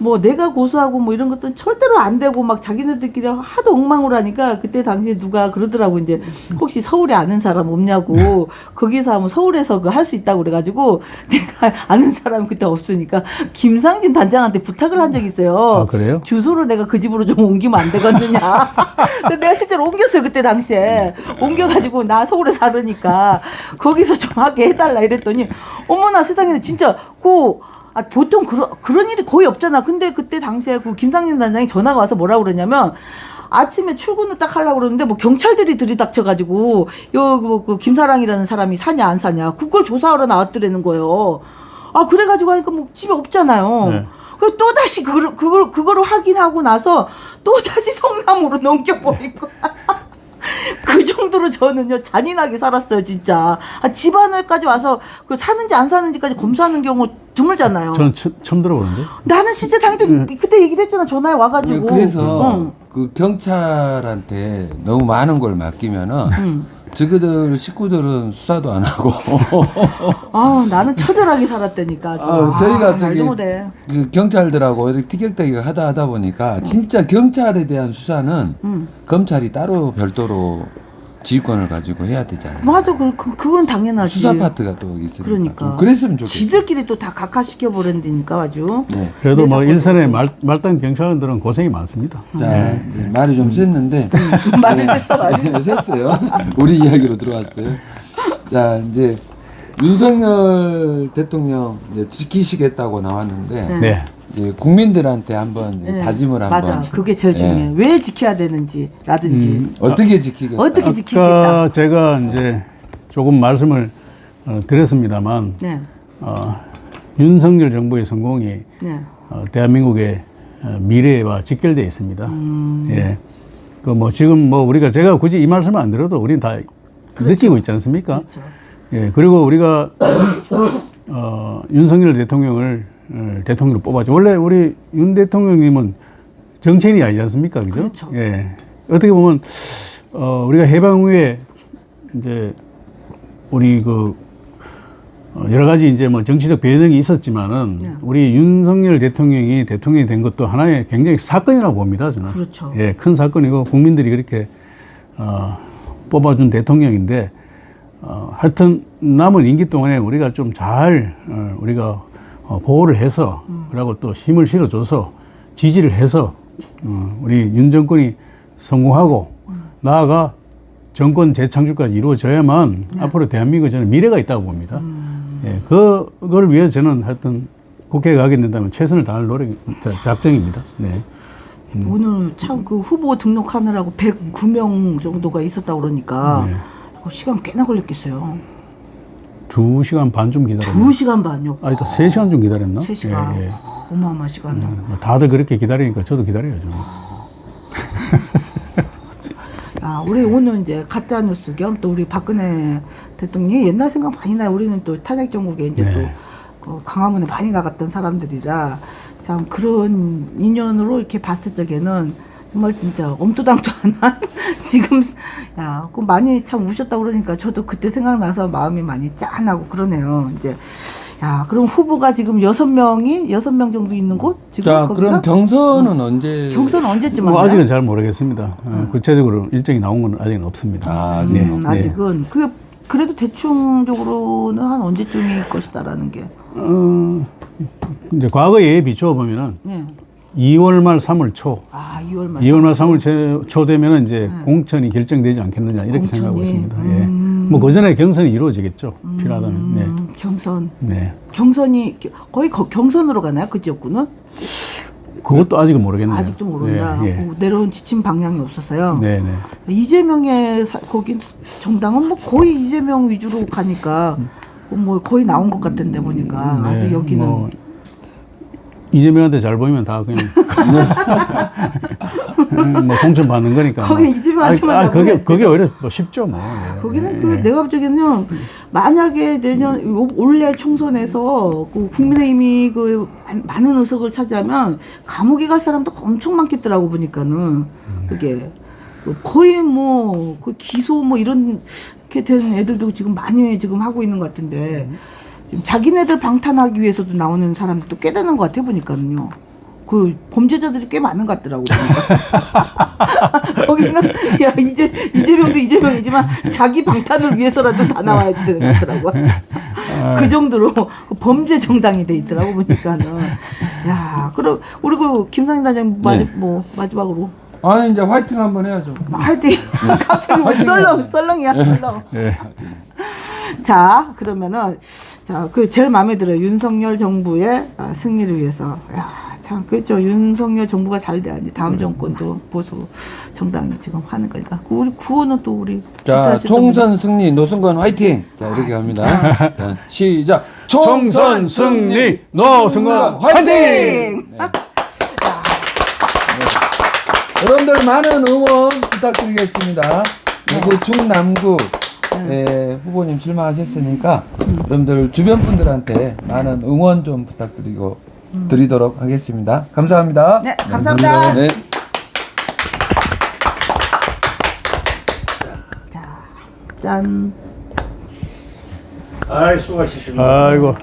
뭐 내가 고소하고 뭐 이런 것들은 절대로 안 되고 막 자기네들끼리 하도 엉망으로 하니까 그때 당시에 누가 그러더라고 이제 혹시 서울에 아는 사람 없냐고 거기서 하면 서울에서 그 할 수 있다고 그래가지고 내가 아는 사람이 그때 없으니까 김상진 단장한테 부탁을 한 적이 있어요. 아, 그래요? 주소를 내가 그 집으로 좀 옮기면 안 되겠느냐. 근데 내가 실제로 옮겼어요 그때 당시에 옮겨가지고 나 서울에 살으니까 거기서 좀 하게 해달라 이랬더니 어머나 세상에 진짜 보통 그런 일이 거의 없잖아. 근데 그때 당시에 그 김상진 단장이 전화가 와서 뭐라고 그러냐면 아침에 출근을 딱 하려고 그러는데 뭐 경찰들이 들이닥쳐가지고 그 김사랑이라는 사람이 사냐 안 사냐 그걸 조사하러 나왔더라는 거예요. 아 그래가지고 하니까 뭐 집에 없잖아요. 네. 그래서 또 다시 그거를 확인하고 나서 또 다시 성남으로 넘겨버린 거야. 그 정도로 저는요 잔인하게 살았어요 진짜. 집안을까지 와서 그 사는지 안 사는지까지 검사하는 경우 드물잖아요. 저는 처음 들어보는데. 나는 실제 당일 그때 얘기를 했잖아. 전화에 와가지고. 그래서 그 경찰한테 너무 많은 걸 맡기면은 저그들 식구들은 수사도 안 하고. 나는 처절하게 살았다니까. 저희가 저기 말도 못해. 그 경찰들하고 이렇게 티격태격 하다 보니까 진짜 경찰에 대한 수사는 검찰이 따로 별도로 지휘권을 가지고 해야 되잖아요. 맞아, 그건 당연하지. 수사 파트가 또 있으니까. 그러니까. 그랬으면 좋겠어요. 지들끼리 또 다 각하시켜 버린다니까 아주. 네. 그래도 뭐 그래서 일선에 말단 경찰관들은 고생이 많습니다. 자, 이제 말이 좀 샜는데. 말이 셌어, 말이. 셌어요. 우리 이야기로 들어왔어요. 자, 이제 윤석열 대통령 이제 지키시겠다고 나왔는데. 네. 이제 국민들한테 한번 이제 다짐을 한번. 맞아. 그게 제일 중요해. 왜 지켜야 되는지라든지. 어떻게 지키겠다. 어떻게 지키겠다. 아까 제가 이제 조금 말씀을 드렸습니다만 네. 윤석열 정부의 성공이 네. 대한민국의 미래와 직결되어 있습니다. 예. 그 뭐 지금 뭐 우리가 제가 굳이 이 말씀을 안 드려도 우리는 다 느끼고 있지 않습니까? 그렇죠. 예. 그리고 우리가 윤석열 대통령을 대통령으로 뽑았죠. 원래 우리 윤 대통령님은 정치인이 아니지 않습니까? 그죠? 그렇죠. 예. 어떻게 보면 우리가 해방 후에 이제 우리 그 여러 가지 이제 뭐 정치적 변형이 있었지만은 네. 우리 윤석열 대통령이 대통령이 된 것도 하나의 굉장히 사건이라고 봅니다. 저는. 그렇죠. 예, 큰 사건이고 국민들이 그렇게 뽑아준 대통령인데 하여튼 남은 임기 동안에 우리가 좀 잘 우리가 보호를 해서 그리고 또 힘을 실어줘서 지지를 해서 우리 윤 정권이 성공하고 나아가 정권 재창출까지 이루어져야만 앞으로 대한민국에 저는 미래가 있다고 봅니다. 예, 그걸 위해 저는 하여튼 국회에 가게 된다면 최선을 다할 작정입니다. 네. 오늘 참 그 후보 등록하느라고 109명 정도가 있었다고 그러니까 네. 시간 꽤나 걸렸겠어요. 2시간 반 좀 기다렸나? 2시간 반요. 아니, 또 3시간 좀 기다렸나? 3시간. 예, 예. 어마어마한 시간. 다들 그렇게 기다리니까 저도 기다려야죠. 우리 오늘 이제 가짜 뉴스 겸 또 우리 박근혜 대통령이 옛날 생각 많이 나요. 우리는 또 탄핵 정국에 이제 네. 또 강화문에 많이 나갔던 사람들이라 참 그런 인연으로 이렇게 봤을 적에는 정말 진짜 엄두당토한 지금 그 많이 참 우셨다고 그러니까 저도 그때 생각나서 마음이 많이 짠하고 그러네요. 이제 그럼 후보가 지금 6명 정도 있는 곳? 지금 자, 거기가? 그럼 경선은 언제? 경선은 언제쯤 하나요? 아직은 잘 모르겠습니다. 구체적으로 일정이 나온 건 아직은 없습니다. 아직은 네. 아직은 그래도 대충적으로는 한 언제쯤일 것이다라는 게. 이제 과거에 비추어 보면은 네. 2월 말 3월 초. 2월 말. 2월 말 3월 초 되면은 이제 공천이 결정되지 않겠느냐 이렇게 공천이. 생각하고 있습니다. 예. 뭐 그 전에 경선이 이루어지겠죠. 필요하다면. 네. 경선. 네. 경선이 거의 경선으로 가나요? 그 지역구는? 그것도 아직은 모르겠네요. 아직도 모른다. 예, 예. 내려온 지침 방향이 없어서요. 네, 네. 이재명의 거기 정당은 뭐 거의 이재명 위주로 가니까 뭐 거의 나온 것 같은데 보니까 네, 아직 여기는 뭐 이재명한테 잘 보이면 다 그냥 뭐 공천 받는 거니까. 거기 이재명한테만 다 그게 보냈어요. 오히려 뭐 쉽죠, 뭐. 예, 거기는 예. 내가 볼 적에는 만약에 내년 올해 총선에서 그 국민의힘이 그 많은 의석을 차지하면 감옥에 갈 사람도 엄청 많겠더라고 보니까는 그게 거의 뭐 그 기소 뭐 이렇게 된 애들도 지금 많이 지금 하고 있는 것 같은데 지금 자기네들 방탄하기 위해서도 나오는 사람들도 꽤 되는 것 같아 보니까는요. 그 범죄자들이 꽤 많은 것 같더라고. 거기는 야 이재명도 이재명이지만 자기 방탄을 위해서라도 다 나와야 되는 것 같더라고. 그 정도로 범죄 정당이 돼 있더라고 보니까는. 야, 그럼 우리 그 김상인 단장 뭐 마지막으로. 아니 이제 화이팅 한번 해야죠. 하여튼 갑자기 뭐 썰렁이야 썰렁. 예. 자 그러면은 그 제일 마음에 들어요. 윤석열 정부의 승리를 위해서. 참 그렇죠. 윤석열 정부가 잘 돼야지 다음 정권도 보수 정당이 지금 하는 거니까. 우리 구호는 또 우리 자, 총선 승리 노승건 화이팅. 자, 이렇게 합니다. 자, 시작. 총선 승리 노승건 화이팅! 네. 여러분들 많은 응원 부탁드리겠습니다. 그리고 중남구 후보님 출마하셨으니까 여러분들 주변 분들한테 많은 응원 좀 드리도록 하겠습니다. 감사합니다. 네, 감사합니다. 네. 자, 짠. 아이 수고하셨습니다. 아이고.